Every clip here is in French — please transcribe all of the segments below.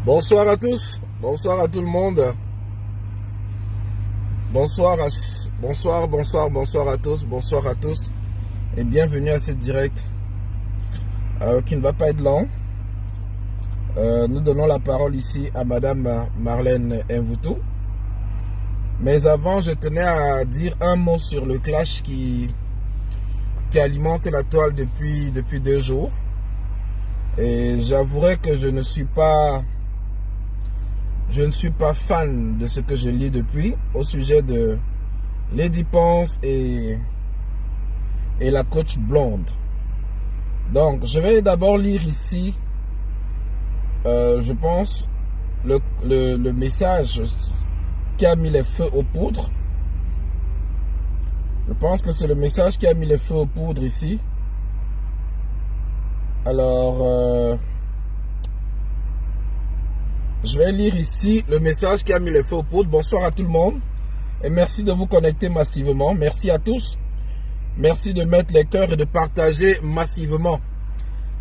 Bonsoir à tous, bonsoir à tout le monde. Bonsoir à tous et bienvenue à ce direct qui ne va pas être long. Nous donnons la parole ici à Madame Marlène Mvoutou. Mais avant, je tenais à dire un mot sur le clash qui alimente la toile depuis 2 jours. Et j'avouerai que je ne suis pas fan de ce que je lis depuis au sujet de Lady Ponce et la coach blonde. Donc, je vais d'abord lire ici, je pense, le message qui a mis les feux aux poudres. Je pense que c'est le message qui a mis les feux aux poudres ici. Alors, je vais lire ici le message qui a mis les feux aux poudres. Bonsoir à tout le monde et merci de vous connecter massivement. Merci à tous. Merci de mettre les cœurs et de partager massivement.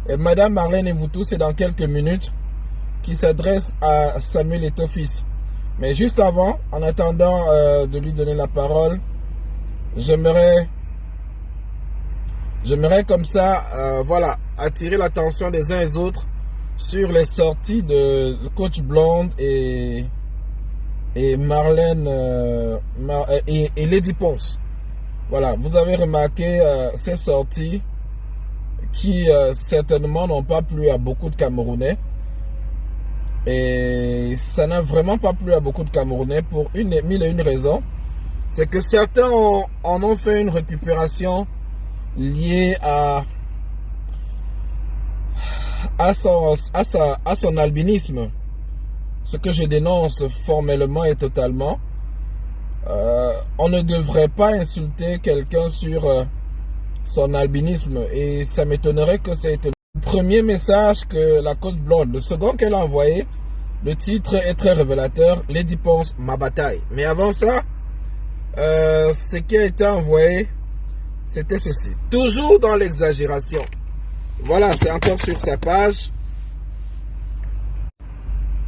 Et Madame Marlène Mvoutou, c'est dans quelques minutes, qui s'adresse à Samuel Eto'o-Fils. Mais juste avant, en attendant de lui donner la parole, j'aimerais comme ça, voilà, attirer l'attention des uns et des autres sur les sorties de coach blonde et Marlène et Lady Ponce. Voilà, vous avez remarqué ces sorties qui certainement n'ont pas plu à beaucoup de Camerounais. Et ça n'a vraiment pas plu à beaucoup de Camerounais pour mille et une raisons. C'est que certains en ont fait une récupération liée à son albinisme. Ce que je dénonce formellement et totalement. On ne devrait pas insulter quelqu'un sur son albinisme. Et ça m'étonnerait que c'est le premier message que la coach blonde. Le second qu'elle a envoyé, le titre est très révélateur. Lady Ponce, ma bataille. Mais avant ça, ce qui a été envoyé, c'était ceci. Toujours dans l'exagération. Voilà, c'est encore sur sa page.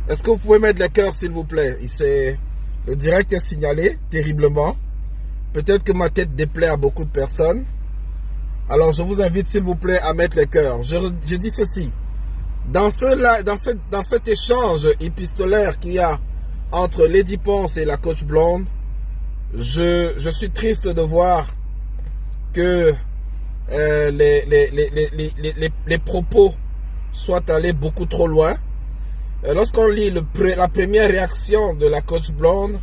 Est-ce que vous pouvez mettre le cœur, s'il vous plaît? Le direct est signalé terriblement. Peut-être que ma tête déplaît à beaucoup de personnes. Alors, je vous invite, s'il vous plaît, à mettre le cœur. Je dis ceci. Dans cet échange épistolaire qu'il y a entre Lady Ponce et la coach blonde, je suis triste de voir que les propos soient allés beaucoup trop loin. Lorsqu'on lit la première réaction de la coach blonde,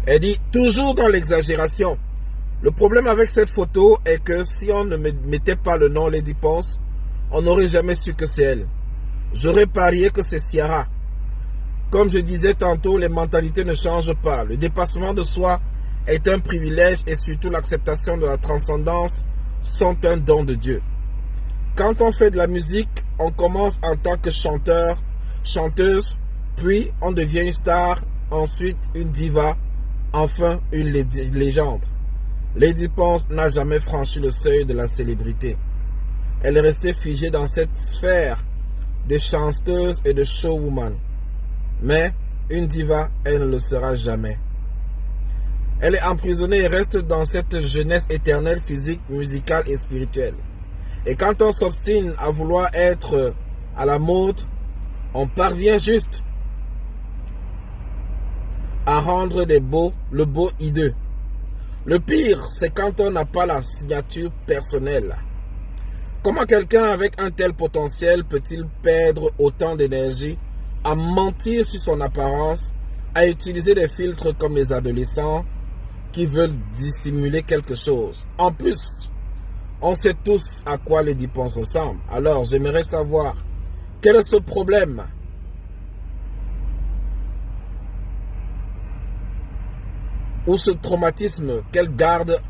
elle dit toujours dans l'exagération. Le problème avec cette photo est que si on ne mettait pas le nom Lady Ponce, on n'aurait jamais su que c'est elle. J'aurais parié que c'est Ciara. Comme je disais tantôt, les mentalités ne changent pas. Le dépassement de soi est un privilège et surtout l'acceptation de la transcendance sont un don de Dieu. Quand on fait de la musique, on commence en tant que chanteur, chanteuse, puis on devient une star, ensuite une diva, enfin une légende. Lady Ponce n'a jamais franchi le seuil de la célébrité. Elle est restée figée dans cette sphère de chanteuse et de showwoman. Mais une diva, elle ne le sera jamais. Elle est emprisonnée et reste dans cette jeunesse éternelle physique, musicale et spirituelle. Et quand on s'obstine à vouloir être à la mode, on parvient juste à rendre le beau hideux. Le pire, c'est quand on n'a pas la signature personnelle. Comment quelqu'un avec un tel potentiel peut-il perdre autant d'énergie à mentir sur son apparence, à utiliser des filtres comme les adolescents qui veulent dissimuler quelque chose? En plus, on sait tous à quoi Lady Ponce ressemble. Alors, j'aimerais savoir, quel est ce problème? Ou ce traumatisme qu'elle garde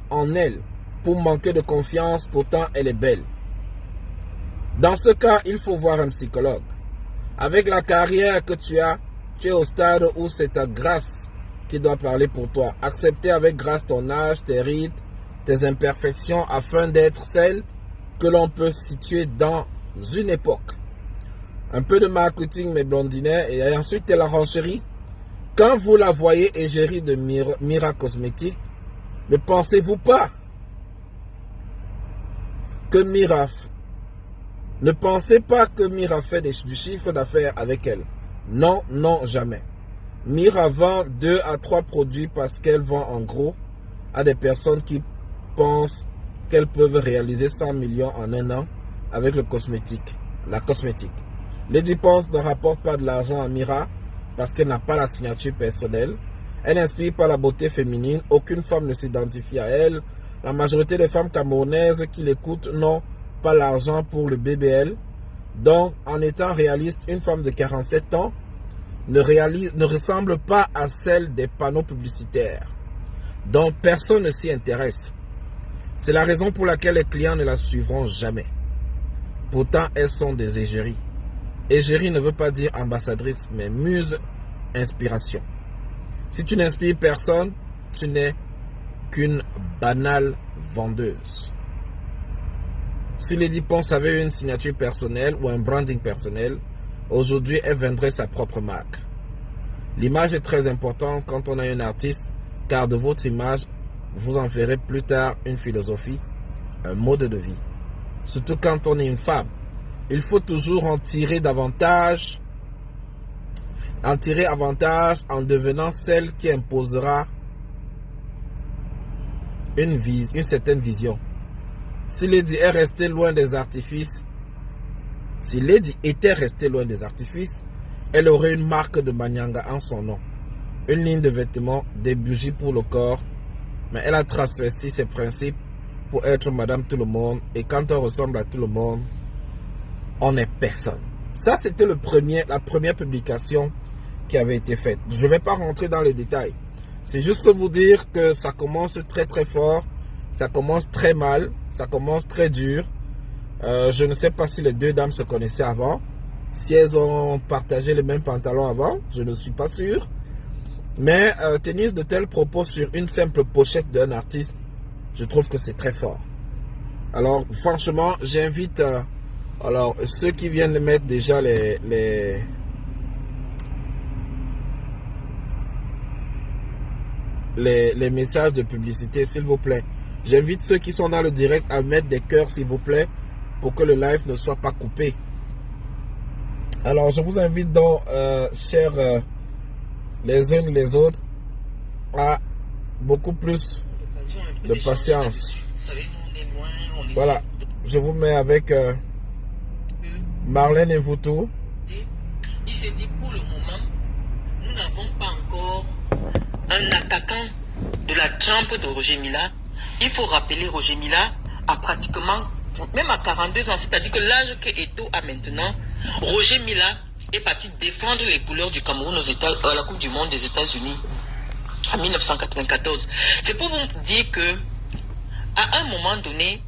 en elle pour manquer de confiance, pourtant elle est belle. Dans ce cas, il faut voir un psychologue. Avec la carrière que tu as, tu es au stade où c'est ta grâce qui doit parler pour toi. Accepter avec grâce ton âge, tes rides, tes imperfections afin d'être celle que l'on peut situer dans une époque. Un peu de marketing, mes blondinets. Et ensuite, il y a la rancherie. Quand vous la voyez égérie de Mira Cosmétiques, ne pensez-vous pas que Mira... Ne pensez pas que Mira fait du chiffre d'affaires avec elle. Non, non, jamais. Mira vend 2 à 3 produits parce qu'elle vend en gros à des personnes qui pensent qu'elles peuvent réaliser 100 millions en un an avec le cosmétique, la cosmétique. Lady Ponce ne rapporte pas de l'argent à Mira parce qu'elle n'a pas la signature personnelle. Elle n'inspire pas la beauté féminine. Aucune femme ne s'identifie à elle. La majorité des femmes camerounaises qui l'écoutent n'ont pas l'argent pour le BBL. Donc, en étant réaliste, une femme de 47 ans ne ressemble pas à celle des panneaux publicitaires. Donc, personne ne s'y intéresse. C'est la raison pour laquelle les clients ne la suivront jamais. Pourtant, elles sont des égéries. Égérie ne veut pas dire ambassadrice, mais muse, inspiration. Si tu n'inspires personne, tu n'es qu'une banale vendeuse. Si Lady Ponce avait une signature personnelle ou un branding personnel, aujourd'hui, elle vendrait sa propre marque. L'image est très importante quand on a un artiste, car de votre image, vous en ferez plus tard une philosophie, un mode de vie. Surtout quand on est une femme. Il faut toujours en tirer davantage, en devenant celle qui imposera une certaine vision. Si Lady est restée loin des artifices, elle aurait une marque de Manyanga en son nom, une ligne de vêtements, des bougies pour le corps, mais elle a transvesti ses principes pour être Madame Tout le Monde, et quand on ressemble à tout le monde, on n'est personne. Ça, c'était la première publication qui avait été faite. Je ne vais pas rentrer dans les détails. C'est juste vous dire que ça commence très très fort, ça commence très mal, ça commence très dur. Je ne sais pas si les deux dames se connaissaient avant, si elles ont partagé les mêmes pantalons avant, je ne suis pas sûr. Mais tenir de tels propos sur une simple pochette d'un artiste, je trouve que c'est très fort. Alors franchement, j'invite ceux qui viennent de mettre déjà les messages de publicité, s'il vous plaît. J'invite ceux qui sont dans le direct à mettre des cœurs, s'il vous plaît, pour que le live ne soit pas coupé. Alors, je vous invite donc, chers les unes les autres, à beaucoup plus de patience. Voilà, je vous mets avec Marlène et Voutou. Il se dit pour le moment, nous n'avons pas encore un attaquant de la trempe de Roger Mila. Il faut rappeler Roger Mila a pratiquement, même à 42 ans, c'est-à-dire que l'âge que Eto'o a maintenant, Roger Mila est parti défendre les couleurs du Cameroun à la Coupe du Monde des États-Unis en 1994. C'est pour vous dire que à un moment donné,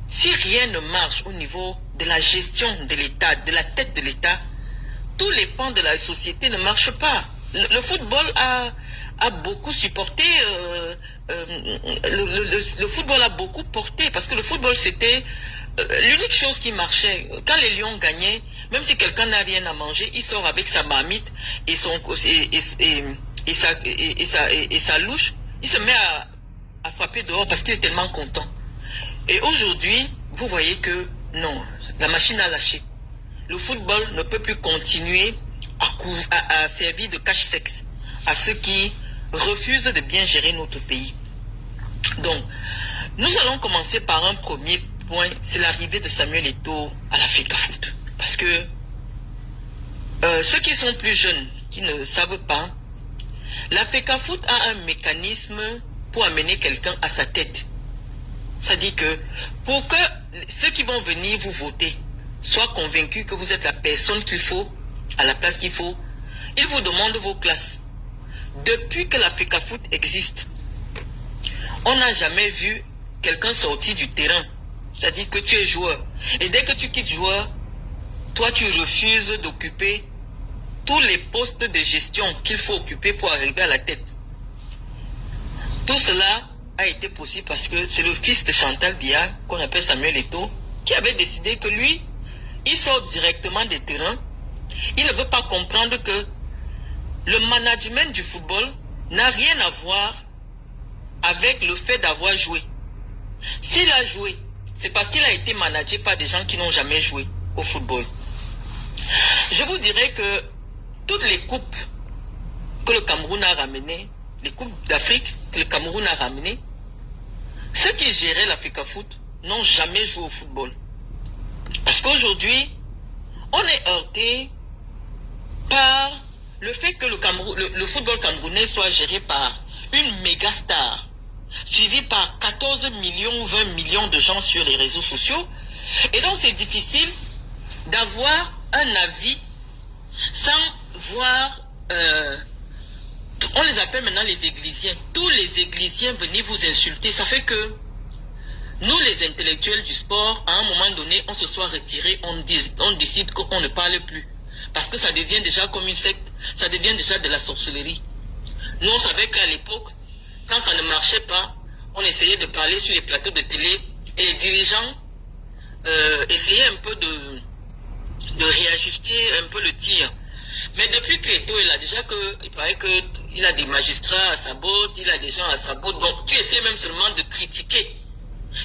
si rien ne marche au niveau de la gestion de l'État, de la tête de l'État, tous les pans de la société ne marchent pas. Le football a beaucoup supporté, le football a beaucoup porté, parce que le football c'était l'unique chose qui marchait. Quand les Lions gagnaient, même si quelqu'un n'a rien à manger, il sort avec sa marmite et sa louche, il se met à frapper dehors parce qu'il est tellement content. Et aujourd'hui, vous voyez que non, la machine a lâché. Le football ne peut plus continuer à servir de cache-sexe à ceux qui refusent de bien gérer notre pays. Donc, nous allons commencer par un premier point, c'est l'arrivée de Samuel Eto'o à la FECAFOOT. Parce que ceux qui sont plus jeunes, qui ne savent pas, la FECAFOOT a un mécanisme pour amener quelqu'un à sa tête. C'est-à-dire que pour que ceux qui vont venir vous voter soient convaincus que vous êtes la personne qu'il faut, à la place qu'il faut, ils vous demandent vos classes. Depuis que la FECAFOOT existe, on n'a jamais vu quelqu'un sortir du terrain. C'est-à-dire que tu es joueur. Et dès que tu quittes joueur, toi tu refuses d'occuper tous les postes de gestion qu'il faut occuper pour arriver à la tête. Tout cela a été possible parce que c'est le fils de Chantal Biya, qu'on appelle Samuel Eto'o, qui avait décidé que lui, il sort directement des terrains Il ne veut pas comprendre que le management du football n'a rien à voir avec le fait d'avoir joué. S'il a joué, c'est parce qu'il a été managé par des gens qui n'ont jamais joué au football. Je vous dirais que toutes les coupes que le Cameroun a ramenées, les coupes d'Afrique que le Cameroun a ramenées, ceux qui géraient l'Africa Foot n'ont jamais joué au football. Parce qu'aujourd'hui, on est heurté par le fait que le football camerounais soit géré par une méga star, suivi par 14 millions ou 20 millions de gens sur les réseaux sociaux. Et donc c'est difficile d'avoir un avis sans voir, on les appelle maintenant les églisiens. Tous les églisiens venaient vous insulter. Ça fait que nous les intellectuels du sport, à un moment donné, on se soit retirés, on décide qu'on ne parle plus. Parce que ça devient déjà comme une secte, ça devient déjà de la sorcellerie. Nous on savait qu'à l'époque, quand ça ne marchait pas, on essayait de parler sur les plateaux de télé et les dirigeants essayaient un peu de réajuster un peu le tir. Mais depuis que Eto'o est là, déjà il paraît qu'il a des magistrats à sa botte, il a des gens à sa botte, donc tu essaies même seulement de critiquer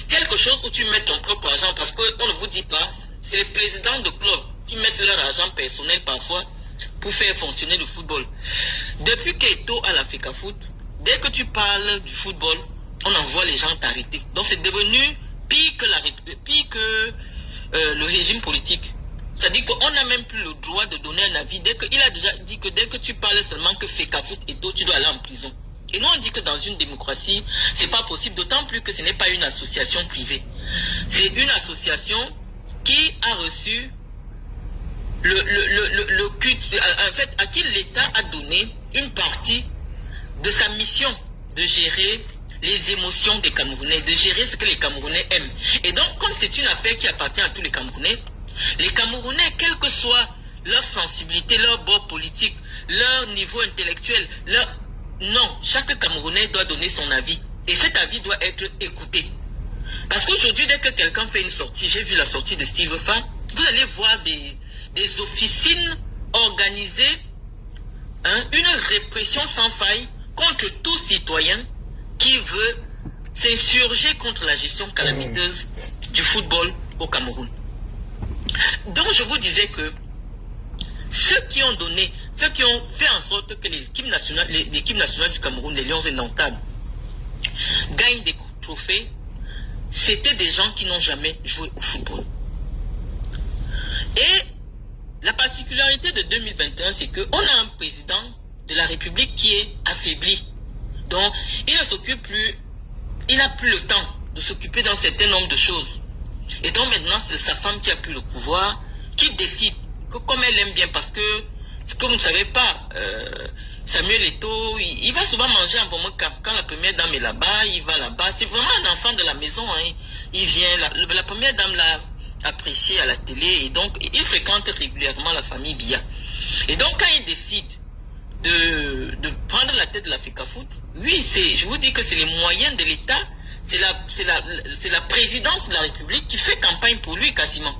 quelque chose où tu mets ton propre argent, parce qu'on ne vous dit pas, c'est les présidents de clubs qui mettent leur argent personnel parfois pour faire fonctionner le football. Depuis qu'Eto'o a l'Africa Foot, dès que tu parles du football, on envoie les gens t'arrêter. Donc c'est devenu pire que le régime politique. C'est-à-dire qu'on n'a même plus le droit de donner un avis. Il a déjà dit que dès que tu parles seulement que FECA Foot et tout, tu dois aller en prison. Et nous on dit que dans une démocratie, c'est pas possible, d'autant plus que ce n'est pas une association privée. C'est une association qui a reçu le culte, en fait, à qui l'État a donné une partie de sa mission de gérer les émotions des Camerounais, de gérer ce que les Camerounais aiment. Et donc, comme c'est une affaire qui appartient à tous les Camerounais, quelle que soit leur sensibilité, leur bord politique, leur niveau intellectuel, non, chaque Camerounais doit donner son avis. Et cet avis doit être écouté. Parce qu'aujourd'hui, dès que quelqu'un fait une sortie, j'ai vu la sortie de Steve Fa, vous allez voir des officines organisées, une répression sans faille contre tout citoyen qui veut s'insurger contre la gestion calamiteuse du football au Cameroun. Donc je vous disais que ceux qui ont fait en sorte que l'équipe nationale du Cameroun, les Lions indomptables, gagnent des trophées, c'était des gens qui n'ont jamais joué au football. Et la particularité de 2021, c'est qu'on a un président de la République qui est affaibli. Donc, il ne s'occupe plus, il n'a plus le temps de s'occuper d'un certain nombre de choses. Et donc maintenant, c'est sa femme qui a pris le pouvoir, qui décide que comme elle aime bien, parce que, ce que vous ne savez pas, Samuel Eto'o, il va souvent manger en moment quand la première dame est là-bas, il va là-bas. C'est vraiment un enfant de la maison. Hein. Il vient, la première dame l'a apprécié à la télé, et donc il fréquente régulièrement la famille Biya. Et donc quand il décide de prendre la tête de l'Africa Foot, oui, je vous dis que c'est les moyens de l'État, c'est la présidence de la République qui fait campagne pour lui quasiment.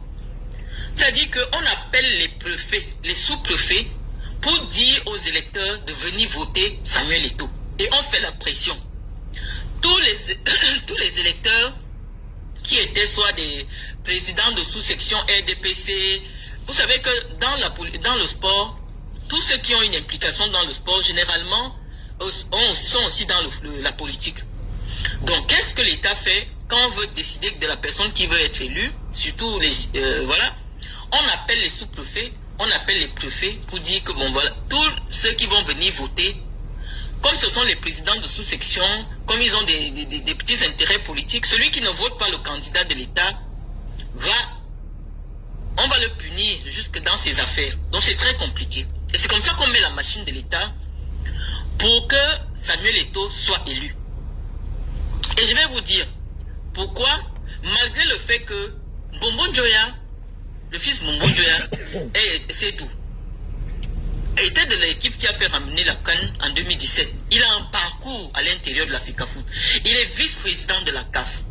C'est-à-dire qu'on appelle les préfets, les sous-préfets, pour dire aux électeurs de venir voter Samuel Eto'o. Et on fait la pression. Tous les électeurs qui étaient soit des présidents de sous-section RDPC, vous savez que dans le sport, tous ceux qui ont une implication dans le sport, généralement, sont aussi dans la politique. Donc, qu'est-ce que l'État fait quand on veut décider de la personne qui veut être élue, surtout voilà, on appelle les sous-préfets, on appelle les préfets pour dire que bon voilà, tous ceux qui vont venir voter, comme ce sont les présidents de sous-section, comme ils ont des petits intérêts politiques, celui qui ne vote pas le candidat de l'État, on va le punir jusque dans ses affaires. Donc c'est très compliqué. Et c'est comme ça qu'on met la machine de l'État pour que Samuel Eto'o soit élu. Et je vais vous dire pourquoi, malgré le fait que Mbombo Njoya, le fils Mbombo Njoya, c'est tout, était de l'équipe qui a fait ramener la CAN en 2017. Il a un parcours à l'intérieur de l'Africa Foot. Il est vice-président de la CAF.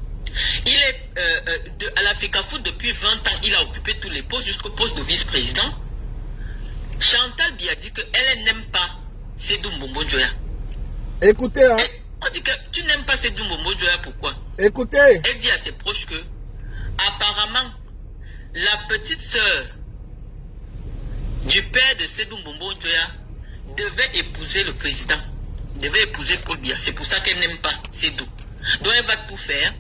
Il est à l'Africa Foot depuis 20 ans. Il a occupé tous les postes jusqu'au poste de vice-président. Chantal Biya dit qu'elle n'aime pas Sédou Mbombo Djoya. Écoutez, hein. On dit que tu n'aimes pas Sédou Mbombo Djoya, pourquoi? Écoutez. Elle dit à ses proches que, apparemment, la petite sœur du père de Sédou Mbombo Djoya devait épouser le président, devait épouser Paul Biya. C'est pour ça qu'elle n'aime pas Sédou. Donc elle va tout faire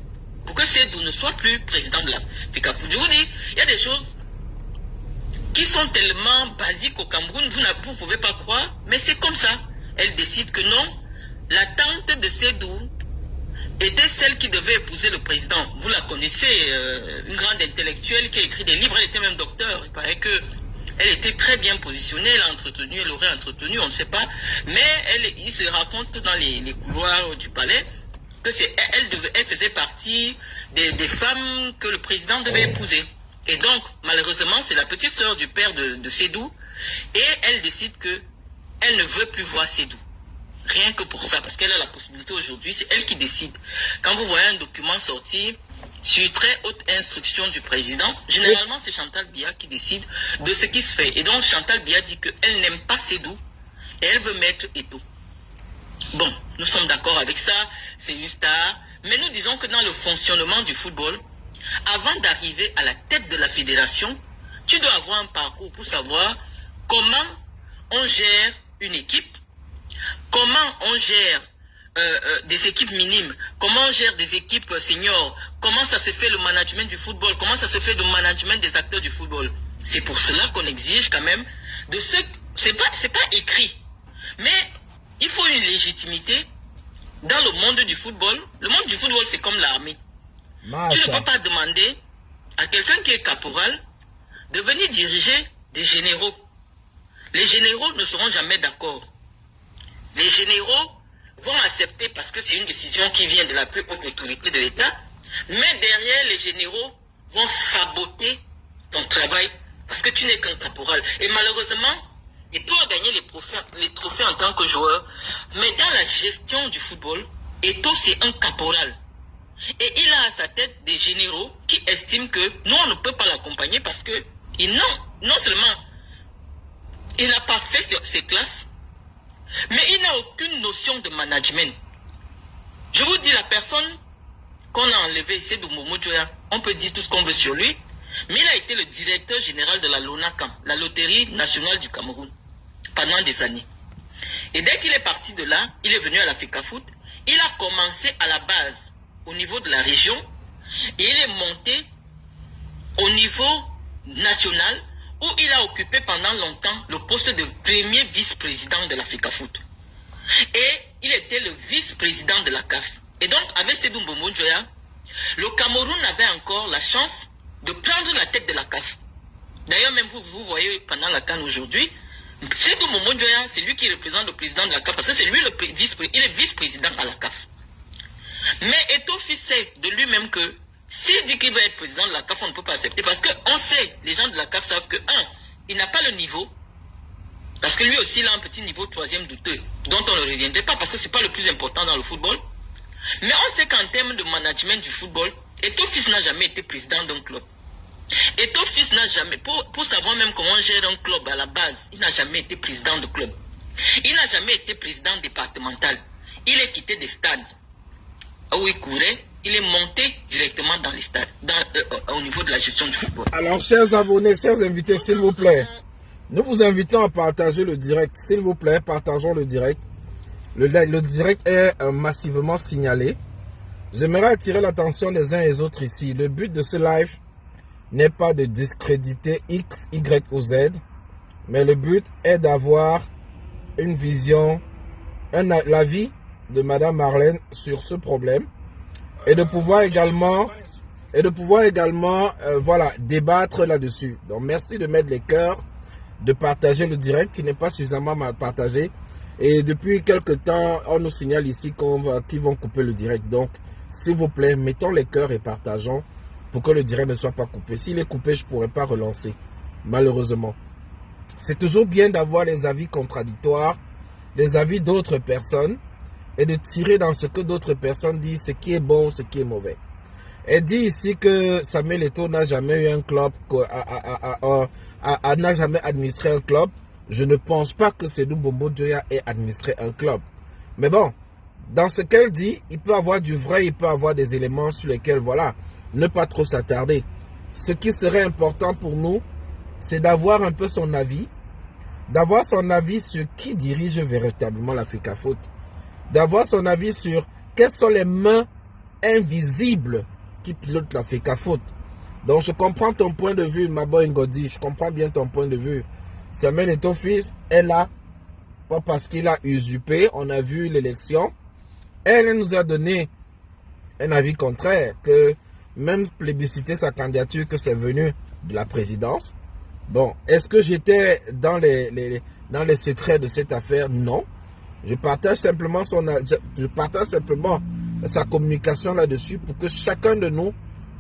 pour que Sédou ne soit plus président de la FECAFOOT. Je vous dis, il y a des choses qui sont tellement basiques au Cameroun, vous ne pouvez pas croire, mais c'est comme ça. Elle décide que non, la tante de Sédou était celle qui devait épouser le président. Vous la connaissez, une grande intellectuelle qui a écrit des livres, elle était même docteur. Il paraît que elle était très bien positionnée, elle a entretenu, elle aurait entretenu, on ne sait pas. Mais il se raconte dans les couloirs du palais que elle faisait partie des femmes que le président devait épouser. Et donc, malheureusement, c'est la petite sœur du père de Sédou. Et elle décide que elle ne veut plus voir Sédou. Rien que pour ça, parce qu'elle a la possibilité aujourd'hui, c'est elle qui décide. Quand vous voyez un document sortir sur très haute instruction du président, généralement c'est Chantal Biya qui décide de ce qui se fait. Et donc Chantal Biya dit qu'elle n'aime pas Sédou et elle veut mettre Eto'o. Bon, nous sommes d'accord avec ça, c'est une star. Mais nous disons que dans le fonctionnement du football, avant d'arriver à la tête de la fédération, tu dois avoir un parcours pour savoir comment on gère une équipe, comment on gère des équipes minimes, comment on gère des équipes seniors, comment ça se fait le management du football, comment ça se fait le management des acteurs du football. C'est pour cela qu'on exige quand même de ce... C'est pas écrit, mais il faut une légitimité dans le monde du football. Le monde du football, c'est comme l'armée. Tu ne peux pas demander à quelqu'un qui est caporal de venir diriger des généraux. Les généraux ne seront jamais d'accord. Les généraux vont accepter parce que c'est une décision qui vient de la plus haute autorité de l'État, mais derrière, les généraux vont saboter ton travail parce que tu n'es qu'un caporal. Et malheureusement, Eto'o a gagné les trophées en tant que joueur, mais dans la gestion du football, Eto'o c'est un caporal. Et il a à sa tête des généraux qui estiment que nous, on ne peut pas l'accompagner parce que non seulement il n'a pas fait ses classes, mais il n'a aucune notion de management. Je vous dis, la personne qu'on a enlevée, c'est Mbombo Djoya. On peut dire tout ce qu'on veut sur lui, mais il a été le directeur général de la LONACAM, la Loterie Nationale du Cameroun, pendant des années. Et dès qu'il est parti de là, il est venu à la FECAFOOT. Il a commencé à la base, au niveau de la région, et il est monté au niveau national, où il a occupé pendant longtemps le poste de premier vice-président de la FECAFOOT. Et il était le vice-président de la CAF. Et donc, avec Sédou Mbombo Djoya, le Cameroun avait encore la chance de prendre la tête de la CAF. D'ailleurs, même vous voyez pendant la CAN aujourd'hui, Sédou Mbombo Djoya, c'est lui qui représente le président de la CAF, parce que c'est lui il est vice-président à la CAF. Mais Eto'o sait de lui-même que s'il dit qu'il va être président de la CAF, on ne peut pas accepter. Parce qu'on sait, les gens de la CAF savent que, il n'a pas le niveau. Parce que lui aussi, il a un petit niveau troisième douteux, dont on ne reviendrait pas, parce que ce n'est pas le plus important dans le football. Mais on sait qu'en termes de management du football, Eto'o fils n'a jamais été président d'un club. Eto'o fils n'a jamais, pour savoir même comment on gère un club à la base, il n'a jamais été président de club. Il n'a jamais été président départemental. Il est quitté des stades où il courait. Il est monté directement dans les stades, au niveau de la gestion du football. Alors, chers abonnés, chers invités, s'il vous plaît, nous vous invitons à partager le direct. S'il vous plaît, partageons le direct. Le direct est massivement signalé. J'aimerais attirer l'attention des uns et des autres ici. Le but de ce live n'est pas de discréditer X, Y ou Z, mais le but est d'avoir une vision, l'avis de Madame Marlène sur ce problème. Et de pouvoir également, voilà, débattre là-dessus. Donc, merci de mettre les cœurs, de partager le direct qui n'est pas suffisamment partagé. Et depuis quelques temps, on nous signale ici qu'ils vont couper le direct. Donc, s'il vous plaît, mettons les cœurs et partageons pour que le direct ne soit pas coupé. S'il est coupé, je ne pourrai pas relancer, malheureusement. C'est toujours bien d'avoir les avis contradictoires, les avis d'autres personnes, et de tirer dans ce que d'autres personnes disent, ce qui est bon, ce qui est mauvais. Elle dit ici que Samuel Eto'o n'a jamais eu un club, n'a jamais administré un club. je ne pense pas que Seydou Mbombo Dioya ait administré un club. Mais bon, dans ce qu'elle dit, il peut avoir du vrai, il peut avoir des éléments sur lesquels, voilà, ne pas trop s'attarder. Ce qui serait important pour nous, c'est d'avoir un peu son avis, d'avoir son avis sur qui dirige véritablement la FECAFOOT, d'avoir son avis sur quelles sont les mains invisibles qui pilotent la FECAFOOT. Donc je comprends ton point de vue, Mabo Ngodi, je comprends bien ton point de vue. Samuel Eto'o-Fils est là, pas parce qu'il a usurpé, on a vu l'élection. Elle nous a donné un avis contraire, que même plébisciter sa candidature, que c'est venu de la présidence. Bon, est-ce que j'étais dans les secrets de cette affaire? Non. Je partage simplement sa communication là-dessus pour que chacun de nous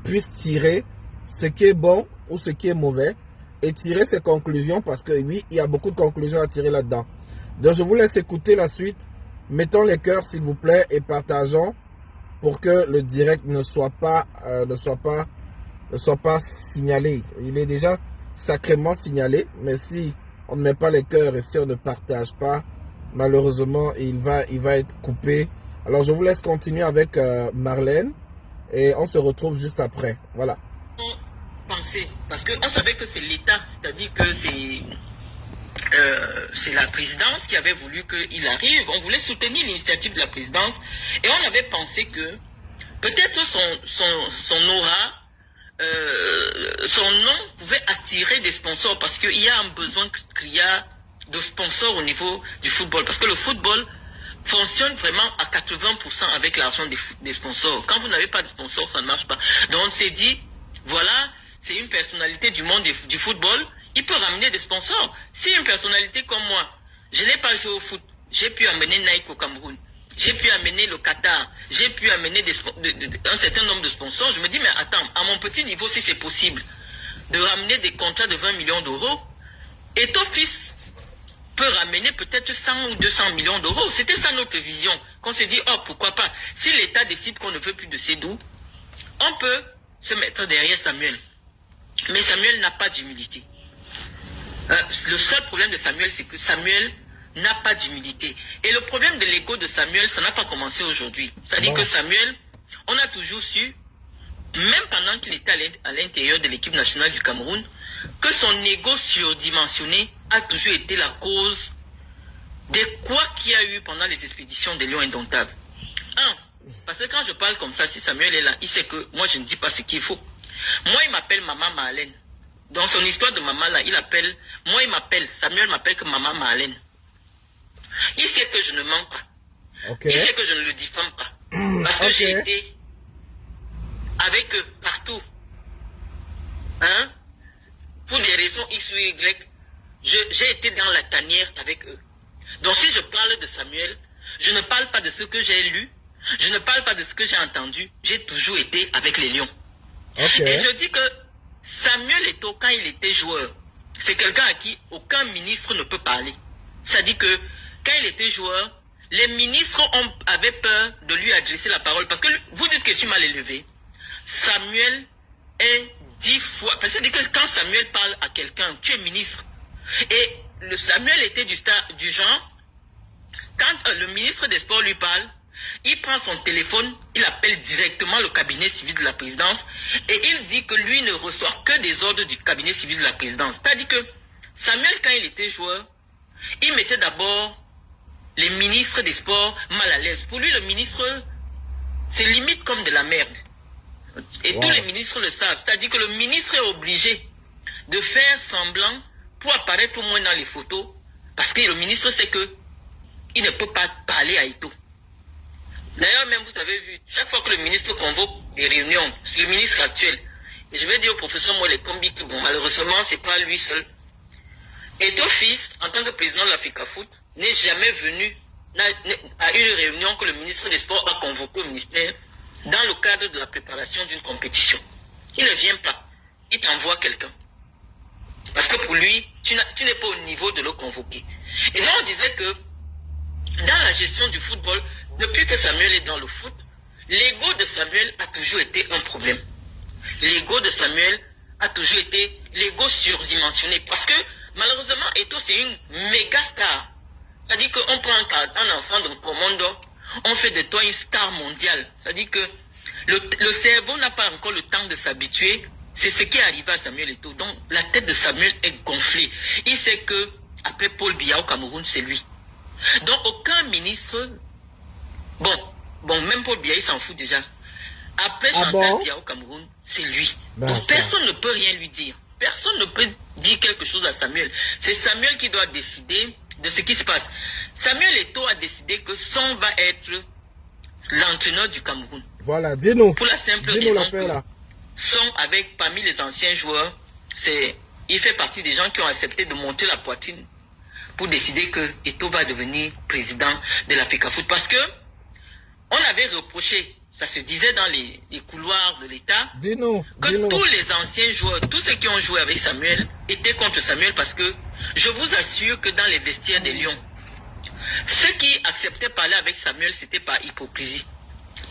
puisse tirer ce qui est bon ou ce qui est mauvais et tirer ses conclusions, parce que oui, il y a beaucoup de conclusions à tirer là-dedans. Donc je vous laisse écouter la suite. Mettons les cœurs s'il vous plaît et partageons pour que le direct ne soit pas signalé. Il est déjà sacrément signalé, mais si on ne met pas les cœurs et si on ne partage pas, malheureusement il va être coupé. Alors je vous laisse continuer avec Marlène et on se retrouve juste après. Voilà. Penser, parce qu'on savait que c'est l'État, c'est-à-dire que c'est la présidence qui avait voulu qu'il arrive. On voulait soutenir l'initiative de la présidence et on avait pensé que peut-être son aura, son nom pouvait attirer des sponsors, parce qu'il y a un besoin criard de sponsors au niveau du football, parce que le football fonctionne vraiment à 80% avec l'argent des sponsors. Quand vous n'avez pas de sponsors, ça ne marche pas. Donc on s'est dit, voilà, c'est une personnalité du monde du football, il peut ramener des sponsors. Si une personnalité comme moi, je n'ai pas joué au foot, j'ai pu amener Nike au Cameroun, j'ai pu amener le Qatar, j'ai pu amener un certain nombre de sponsors, je me dis, mais attends, à mon petit niveau, si c'est possible de ramener des contrats de 20 millions d'euros, Eto'o-Fils peut ramener peut-être 100 ou 200 millions d'euros. C'était ça notre vision. Qu'on s'est dit, oh, pourquoi pas. Si l'État décide qu'on ne veut plus de Seydou, on peut se mettre derrière Samuel. Mais Samuel n'a pas d'humilité. Le seul problème de Samuel, c'est que Samuel n'a pas d'humilité. Et le problème de l'ego de Samuel, ça n'a pas commencé aujourd'hui. C'est-à-dire que Samuel, on a toujours su, même pendant qu'il était à l'intérieur de l'équipe nationale du Cameroun, que son ego surdimensionné a toujours été la cause des quoi qu'il y a eu pendant les expéditions des Lions Indomptables. Parce que quand je parle comme ça, si Samuel est là, il sait que moi je ne dis pas ce qu'il faut. Moi il m'appelle Maman Marlène. Dans son histoire de maman là, Samuel m'appelle que Maman Marlène. Il sait que je ne mens pas. Okay. Il sait que je ne le diffame pas. Parce que j'ai été avec eux partout. Pour des raisons X ou Y, j'ai été dans la tanière avec eux. Donc si je parle de Samuel, je ne parle pas de ce que j'ai lu, je ne parle pas de ce que j'ai entendu, j'ai toujours été avec les Lions. Okay. Et je dis que Samuel Eto'o, quand il était joueur, c'est quelqu'un à qui aucun ministre ne peut parler. C'est-à-dire que quand il était joueur, les ministres avaient peur de lui adresser la parole. Parce que vous dites que je suis mal élevé. Samuel est 10 fois... Parce que quand Samuel parle à quelqu'un, tu es ministre. Et le Samuel était du genre, quand le ministre des Sports lui parle, il prend son téléphone, il appelle directement le cabinet civil de la présidence et il dit que lui ne reçoit que des ordres du cabinet civil de la présidence. C'est-à-dire que Samuel, quand il était joueur, il mettait d'abord les ministres des Sports mal à l'aise. Pour lui, le ministre, c'est limite comme de la merde. Et tous les ministres le savent. C'est-à-dire que le ministre est obligé de faire semblant pour apparaître au moins dans les photos, parce que le ministre sait que il ne peut pas parler à Eto'o. D'ailleurs, même vous avez vu, chaque fois que le ministre convoque des réunions, c'est le ministre actuel, et je vais dire au professeur Molé Kombi que bon, malheureusement, c'est pas lui seul. Eto'o-Fils, en tant que président de la FECAFOOT, n'est jamais venu à une réunion que le ministre des Sports a convoquée au ministère dans le cadre de la préparation d'une compétition. Il ne vient pas. Il t'envoie quelqu'un. Parce que pour lui, tu n'es pas au niveau de le convoquer. Et là, on disait que dans la gestion du football, depuis que Samuel est dans le foot, l'ego de Samuel a toujours été un problème. L'ego de Samuel a toujours été l'ego surdimensionné. Parce que Malheureusement, Eto'o, c'est une méga star. C'est-à-dire qu'on prend un enfant de commando, on fait de toi une star mondiale. C'est-à-dire que le cerveau n'a pas encore le temps de s'habituer. C'est ce qui est arrivé à Samuel Eto'o. Donc, la tête de Samuel est gonflée. Il sait que, après Paul Biya au Cameroun, c'est lui. Donc, aucun ministre... Bon, même Paul Biya, il s'en fout déjà. Après Chantal Biya au Cameroun, c'est lui. Donc, personne ne peut rien lui dire. Personne ne peut dire quelque chose à Samuel. C'est Samuel qui doit décider de ce qui se passe. Samuel Eto'o a décidé que Son va être l'entraîneur du Cameroun. Voilà, dis-nous. Pour la simple raison que Son, parmi les anciens joueurs, il fait partie des gens qui ont accepté de monter la poitrine pour décider que Eto'o va devenir président de l'Africa Foot. Parce que on avait reproché, ça se disait dans les couloirs de l'État, que tous les anciens joueurs, tous ceux qui ont joué avec Samuel, étaient contre Samuel parce que je vous assure que dans les vestiaires des Lions, ceux qui acceptaient parler avec Samuel, c'était par hypocrisie.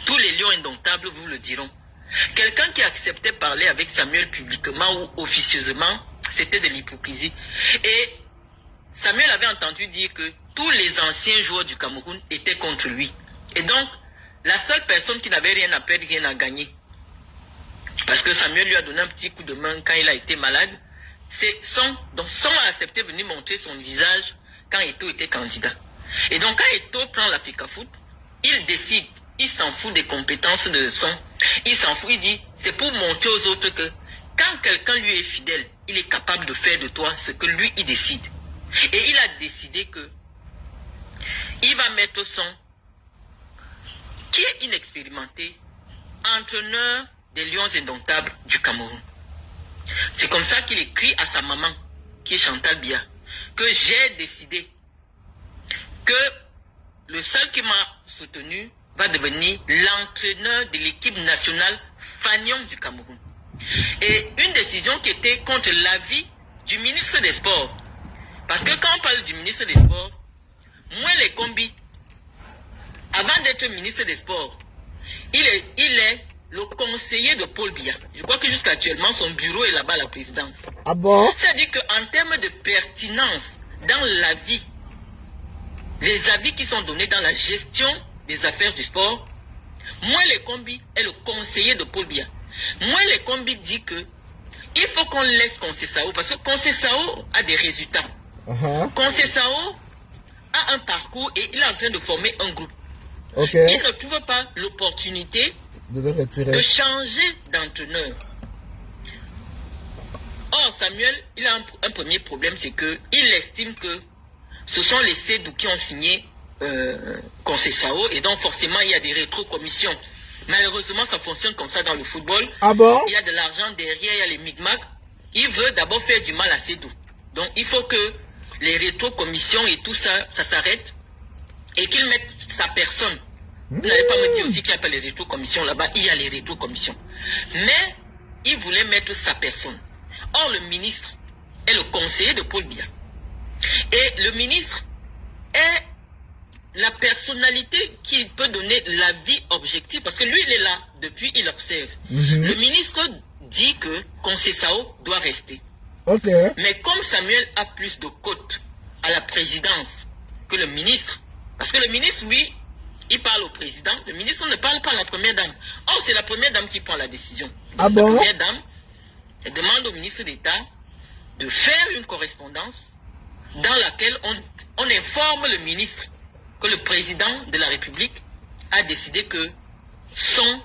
Tous les Lions indomptables vous le diront. Quelqu'un qui acceptait parler avec Samuel publiquement ou officieusement, c'était de l'hypocrisie. Et Samuel avait entendu dire que tous les anciens joueurs du Cameroun étaient contre lui. Et donc, la seule personne qui n'avait rien à perdre, rien à gagner, parce que Samuel lui a donné un petit coup de main quand il a été malade, c'est Son. Donc Son a accepté de venir montrer son visage quand Eto'o était candidat. Et donc quand Eto'o prend l'Africa Foot, il décide, il s'en fout des compétences de Son. Il s'en fout, il dit, c'est pour montrer aux autres que quand quelqu'un lui est fidèle, il est capable de faire de toi ce que lui, il décide. Et il a décidé que il va mettre Son, qui est inexpérimenté, entraîneur des Lions indomptables du Cameroun. C'est comme ça qu'il écrit à sa maman, qui est Chantal Biya, que j'ai décidé que le seul qui m'a soutenu va devenir l'entraîneur de l'équipe nationale Fanion du Cameroun. Et une décision qui était contre l'avis du ministre des Sports. Parce que quand on parle du ministre des Sports, moi les combis, avant d'être ministre des Sports, il est le conseiller de Paul Biya. Je crois que jusqu'à actuellement, son bureau est là-bas à la présidence. Ah bon? C'est-à-dire qu'en termes de pertinence dans la vie, les avis qui sont donnés dans la gestion des affaires du sport, moi les combis est le conseiller de Paul Biya. Moi les combis dit que il faut qu'on laisse Conceição, parce que Conceição a des résultats. Conceição a un parcours et il est en train de former un groupe. Il ne trouve pas l'opportunité de changer d'entraîneur. Or, Samuel, il a un premier problème, c'est qu'il estime que ce sont les CEDU qui ont signé Conceição, et donc forcément il y a des rétrocommissions. Malheureusement, ça fonctionne comme ça dans le football. Ah bon? Il y a de l'argent derrière, il y a les micmacs. Il veut d'abord faire du mal à CEDU. Donc il faut que les rétrocommissions et tout ça, ça s'arrête et qu'il mette sa personne. Vous n'allez pas me dire aussi qu'il n'y a pas les rétrocommissions là-bas. Il y a les rétrocommissions. Mais il voulait mettre sa personne. Or, le ministre est le conseiller de Paul Biya. Et le ministre est la personnalité qui peut donner l'avis objectif. Parce que lui, il est là. Depuis, il observe. Le ministre dit que Conceição doit rester. Mais comme Samuel a plus de cotes à la présidence que le ministre, parce que le ministre, lui, il parle au président, le ministre ne parle pas à la première dame. Or, c'est la première dame qui prend la décision. Donc, la première dame demande au ministre d'État de faire une correspondance dans laquelle on informe le ministre que le président de la République a décidé que Son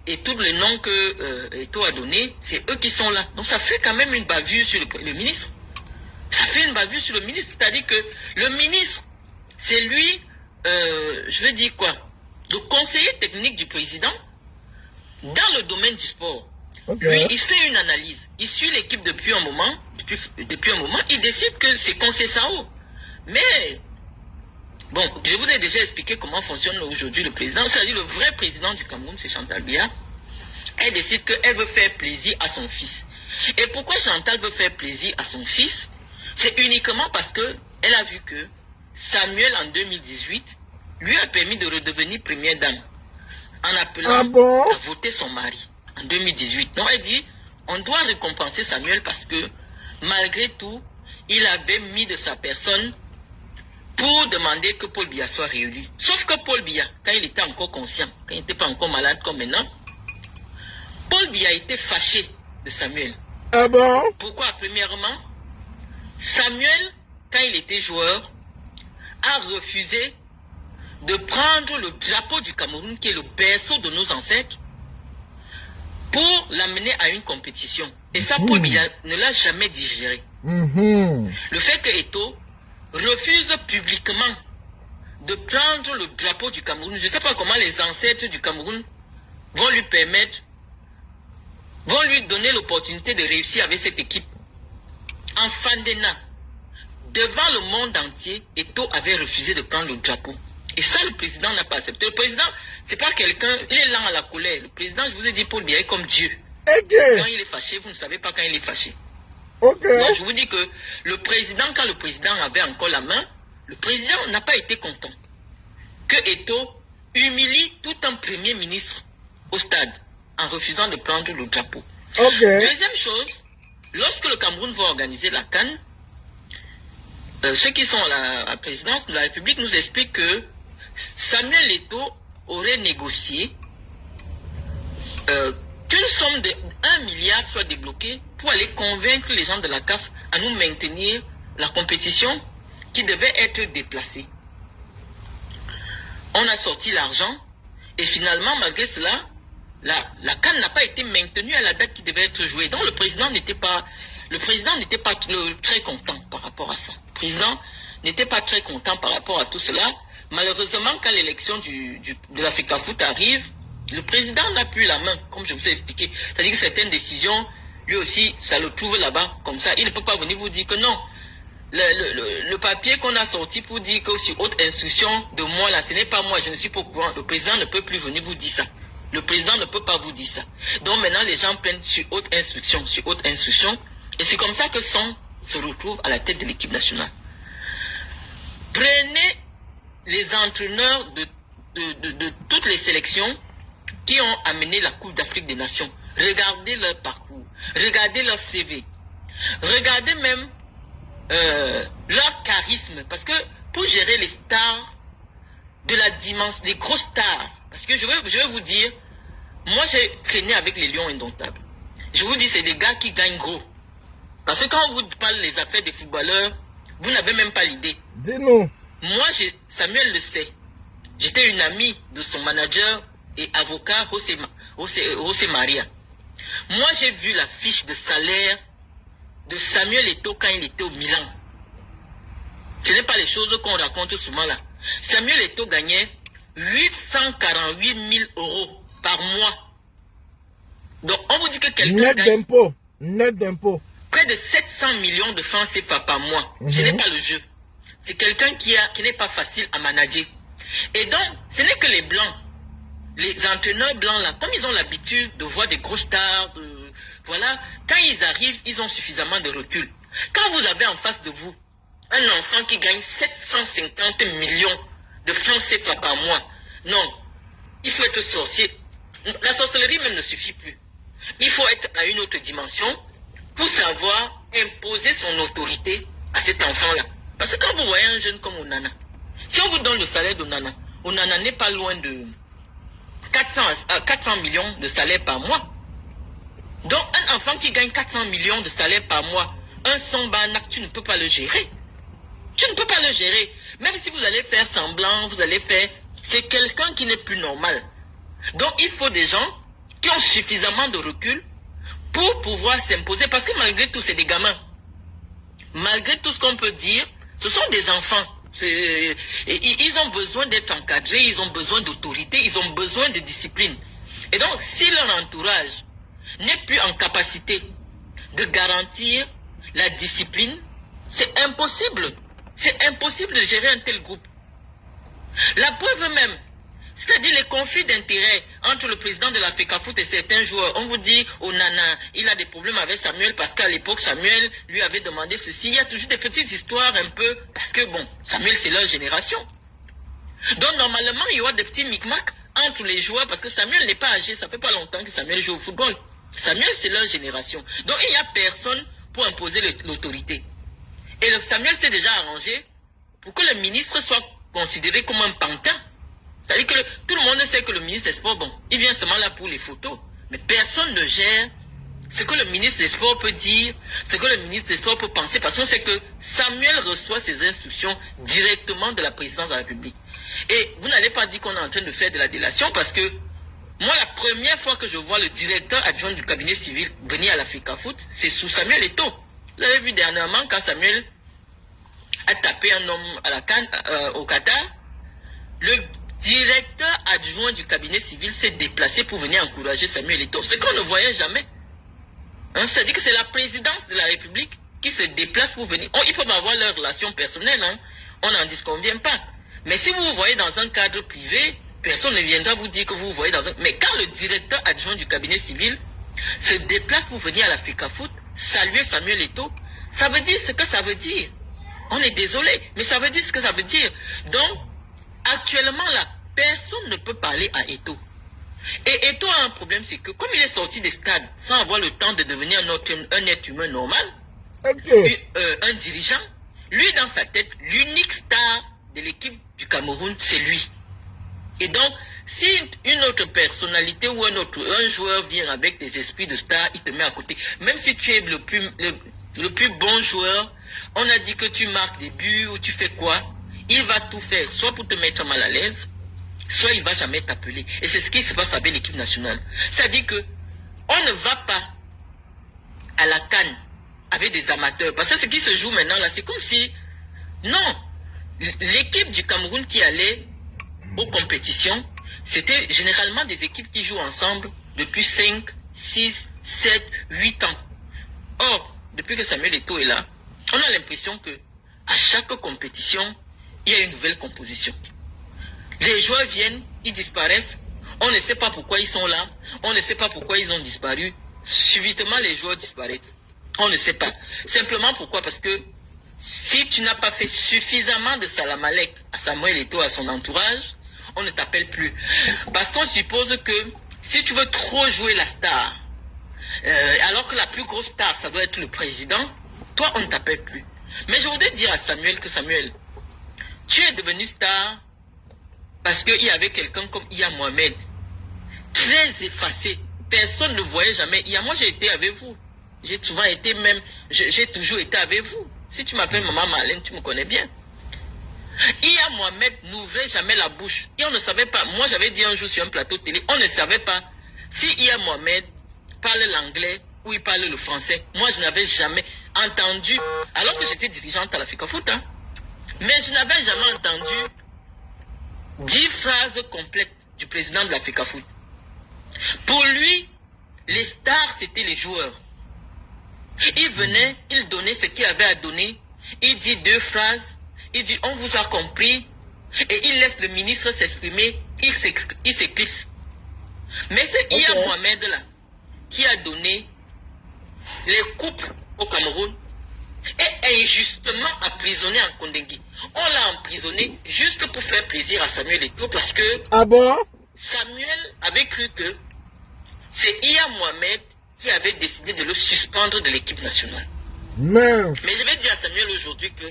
et tous les noms que Eto'o a donné, c'est eux qui sont là. Donc ça fait quand même une bavure sur le ministre. Ça fait une bavure sur le ministre. C'est-à-dire que le ministre, c'est lui, je veux dire quoi, le conseiller technique du président dans le domaine du sport. Lui, il fait une analyse. Il suit l'équipe depuis un moment. Il décide que c'est Conceição. Mais, bon, je vous ai déjà expliqué comment fonctionne aujourd'hui le président. C'est-à-dire le vrai président du Cameroun, c'est Chantal Biya. Elle décide qu'elle veut faire plaisir à son fils. Et pourquoi Chantal veut faire plaisir à son fils? C'est uniquement parce qu'elle a vu que Samuel, en 2018, lui a permis de redevenir première dame en appelant à voter son mari en 2018. Donc elle dit, on doit récompenser Samuel parce que malgré tout, il avait mis de sa personne pour demander que Paul Biya soit réélu. Sauf que Paul Biya, quand il était encore conscient, quand il n'était pas encore malade comme maintenant, Paul Biya était fâché de Samuel. Ah bon? Pourquoi? Premièrement, Samuel, quand il était joueur, a refusé de prendre le drapeau du Cameroun, qui est le berceau de nos ancêtres, pour l'amener à une compétition. Et ça, Paul Biya ne l'a jamais digéré. Le fait que Eto'o refuse publiquement de prendre le drapeau du Cameroun, je ne sais pas comment les ancêtres du Cameroun vont lui permettre, vont lui donner l'opportunité de réussir avec cette équipe. En Fandena, devant le monde entier, Eto'o avait refusé de prendre le drapeau. Et ça, le président n'a pas accepté. Le président, c'est pas quelqu'un, il est lent à la colère. Le président, je vous ai dit, Paul Biya est comme Dieu. Quand il est fâché, vous ne savez pas quand il est fâché. Donc, je vous dis que le président, quand le président avait encore la main, le président n'a pas été content que Eto'o humilie tout un premier ministre au stade en refusant de prendre le drapeau. Deuxième chose, lorsque le Cameroun va organiser la CAN, ceux qui sont à la présidence de la République nous expliquent que Samuel Eto'o aurait négocié qu'une somme de 1 milliard soit débloquée pour aller convaincre les gens de la CAF à nous maintenir la compétition qui devait être déplacée. On a sorti l'argent et finalement, malgré cela, la CAN n'a pas été maintenue à la date qui devait être jouée. Donc le président n'était pas très content par rapport à ça. Le président n'était pas très content par rapport à tout cela. Malheureusement, quand l'élection de la FECAFOOT arrive, le président n'a plus la main, comme je vous ai expliqué. C'est-à-dire que certaines décisions, lui aussi, ça le trouve là-bas, comme ça. Il ne peut pas venir vous dire que non. Le papier qu'on a sorti pour dire que sur haute instruction de moi, là, ce n'est pas moi, je ne suis pas au courant. Le président ne peut plus venir vous dire ça. Le président ne peut pas vous dire ça. Donc maintenant, les gens prennent sur haute instruction, sur haute instruction. Et c'est comme ça que Son se retrouve à la tête de l'équipe nationale. Prenez les entraîneurs de toutes les sélections qui ont amené la Coupe d'Afrique des Nations. Regardez leur parcours, regardez leur CV, regardez même leur charisme. Parce que pour gérer les stars de la dimension, les grosses stars, parce que je vais vous dire, moi j'ai traîné avec les Lions Indomptables. Je vous dis, c'est des gars qui gagnent gros. Parce que quand on vous parle des affaires des footballeurs, vous n'avez même pas l'idée. Dis-nous. Moi, Samuel le sait. J'étais une amie de son manager et avocat, José Maria. Moi, j'ai vu la fiche de salaire de Samuel Eto'o quand il était au Milan. Ce n'est pas les choses qu'on raconte souvent là. Samuel Eto'o gagnait 848 000 € par mois. Donc, on vous dit que quelqu'un gagne... Net d'impôt. Près de 700 millions de francs CFA par mois. Ce n'est pas le jeu. C'est quelqu'un qui n'est pas facile à manager. Et donc, ce n'est que les blancs. Les entraîneurs blancs, là, comme ils ont l'habitude de voir des grosses stars, voilà, quand ils arrivent, ils ont suffisamment de recul. Quand vous avez en face de vous un enfant qui gagne 750 millions de francs CFA par mois, non, il faut être sorcier. La sorcellerie même ne suffit plus. Il faut être à une autre dimension pour savoir imposer son autorité à cet enfant-là. Parce que quand vous voyez un jeune comme Onana, si on vous donne le salaire d'Onana, Onana n'est pas loin de 400 millions de salaire par mois. Donc un enfant qui gagne 400 millions de salaire par mois, un Sombanak, tu ne peux pas le gérer. Tu ne peux pas le gérer. Même si vous allez faire semblant, vous allez faire... C'est quelqu'un qui n'est plus normal. Donc il faut des gens qui ont suffisamment de recul pour pouvoir s'imposer. Parce que malgré tout, c'est des gamins. Malgré tout ce qu'on peut dire, ce sont des enfants. Ils ont besoin d'être encadrés, ils ont besoin d'autorité, ils ont besoin de discipline. Et donc, si leur entourage n'est plus en capacité de garantir la discipline, c'est impossible. C'est impossible de gérer un tel groupe. La preuve même, c'est-à-dire les conflits d'intérêts entre le président de la FECAFOOT et certains joueurs. On vous dit, Onana, il a des problèmes avec Samuel parce qu'à l'époque, Samuel lui avait demandé ceci. Il y a toujours des petites histoires un peu, parce que bon, Samuel c'est leur génération. Donc normalement, il y aura des petits micmacs entre les joueurs parce que Samuel n'est pas âgé, ça fait pas longtemps que Samuel joue au football. Samuel c'est leur génération. Donc il n'y a personne pour imposer l'autorité. Et le Samuel s'est déjà arrangé pour que le ministre soit considéré comme un pantin. C'est-à-dire que tout le monde sait que le ministre des Sports, bon, il vient seulement là pour les photos. Mais personne ne gère ce que le ministre des Sports peut dire, ce que le ministre des Sports peut penser, parce qu'on sait que Samuel reçoit ses instructions directement de la présidence de la République. Et vous n'allez pas dire qu'on est en train de faire de la délation, parce que moi, la première fois que je vois le directeur adjoint du cabinet civil venir à l'Africa Foot, c'est sous Samuel Eto'o. Vous avez vu dernièrement, quand Samuel a tapé un homme à la canne, au Qatar, le directeur adjoint du cabinet civil s'est déplacé pour venir encourager Samuel Eto'o. Ce qu'on ne voyait jamais. Hein, c'est-à-dire que c'est la présidence de la République qui se déplace pour venir. Ils peuvent avoir leurs relations personnelles, hein, on n'en disconvient pas. Mais si vous vous voyez dans un cadre privé, personne ne viendra vous dire que vous vous voyez dans un... Mais quand le directeur adjoint du cabinet civil se déplace pour venir à l'Africa Foot, saluer Samuel Eto'o, ça veut dire ce que ça veut dire. On est désolé, mais ça veut dire ce que ça veut dire. Donc, actuellement là, personne ne peut parler à Eto'o. Et Eto'o a un problème, c'est que comme il est sorti des stades sans avoir le temps de devenir un être humain normal, un dirigeant, lui dans sa tête, l'unique star de l'équipe du Cameroun, c'est lui. Et donc, si une autre personnalité ou un joueur vient avec des esprits de star, il te met à côté. Même si tu es le plus bon joueur, on a dit que tu marques des buts ou tu fais quoi, il va tout faire, soit pour te mettre mal à l'aise, soit il ne va jamais t'appeler. Et c'est ce qui se passe avec l'équipe nationale. C'est-à-dire que on ne va pas à la CAN avec des amateurs. Parce que ce qui se joue maintenant là, c'est comme si... Non, l'équipe du Cameroun qui allait aux compétitions, c'était généralement des équipes qui jouent ensemble depuis 5, 6, 7, 8 ans. Or, depuis que Samuel Eto'o est là, on a l'impression que à chaque compétition, il y a une nouvelle composition. Les joueurs viennent, ils disparaissent, on ne sait pas pourquoi ils sont là, on ne sait pas pourquoi ils ont disparu. Subitement, les joueurs disparaissent. On ne sait pas. Simplement pourquoi? Parce que si tu n'as pas fait suffisamment de salam alek à Samuel Eto'o, à son entourage, on ne t'appelle plus. Parce qu'on suppose que si tu veux trop jouer la star, alors que la plus grosse star, ça doit être le président, toi, on ne t'appelle plus. Mais je voudrais dire à Samuel que Samuel, tu es devenu star parce qu'il y avait quelqu'un comme Iya Mohamed, très effacé. Personne ne voyait jamais. Moi, j'ai été avec vous. J'ai souvent été même, j'ai toujours été avec vous. Si tu m'appelles Maman Marlène, tu me connais bien. Iya Mohamed n'ouvrait jamais la bouche. Et on ne savait pas. Moi, j'avais dit un jour sur un plateau de télé, on ne savait pas si Iya Mohamed parle l'anglais ou il parle le français. Moi, je n'avais jamais entendu, alors que j'étais dirigeante à l'Africa Foot, hein, mais je n'avais jamais entendu 10 phrases complètes du président de l'Africa Foot. Pour lui, les stars, c'était les joueurs. Il venait, il donnait ce qu'il avait à donner, il dit 2 phrases, il dit on vous a compris, et il laisse le ministre s'exprimer, il s'éclipse. Mais c'est Iya Mohamed là, qui a donné les coupes au Cameroun, et injustement emprisonné en Kondengui. On l'a emprisonné juste pour faire plaisir à Samuel Eto'o, parce que Samuel avait cru que c'est Iya Mohamed qui avait décidé de le suspendre de l'équipe nationale. Mais je vais dire à Samuel aujourd'hui que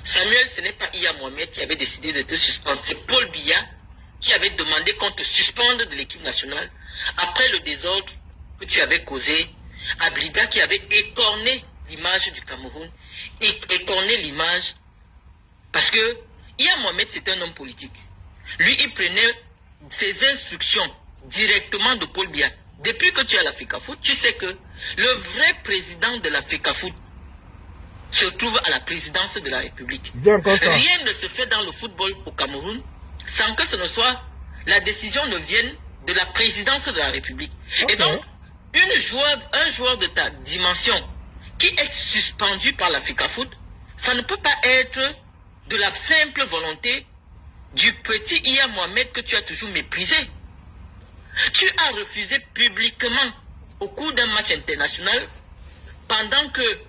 Samuel, ce n'est pas Iya Mohamed qui avait décidé de te suspendre, c'est Paul Biya qui avait demandé qu'on te suspende de l'équipe nationale après le désordre que tu avais causé, Ablida qui avait écorné l'image du Cameroun, écorné l'image, parce que Iya Mohamed c'était un homme politique. Lui, il prenait ses instructions directement de Paul Biya. Depuis que tu es à l'Africa Foot, tu sais que le vrai président de l'Africa Foot se trouve à la présidence de la République. Rien ne se fait dans le football au Cameroun sans que ce ne soit, la décision ne vienne de la présidence de la République. Et donc, un joueur de ta dimension qui est suspendu par l'Africa Foot, ça ne peut pas être de la simple volonté du petit Iya Mohamed que tu as toujours méprisé. Tu as refusé publiquement, au cours d'un match international, pendant que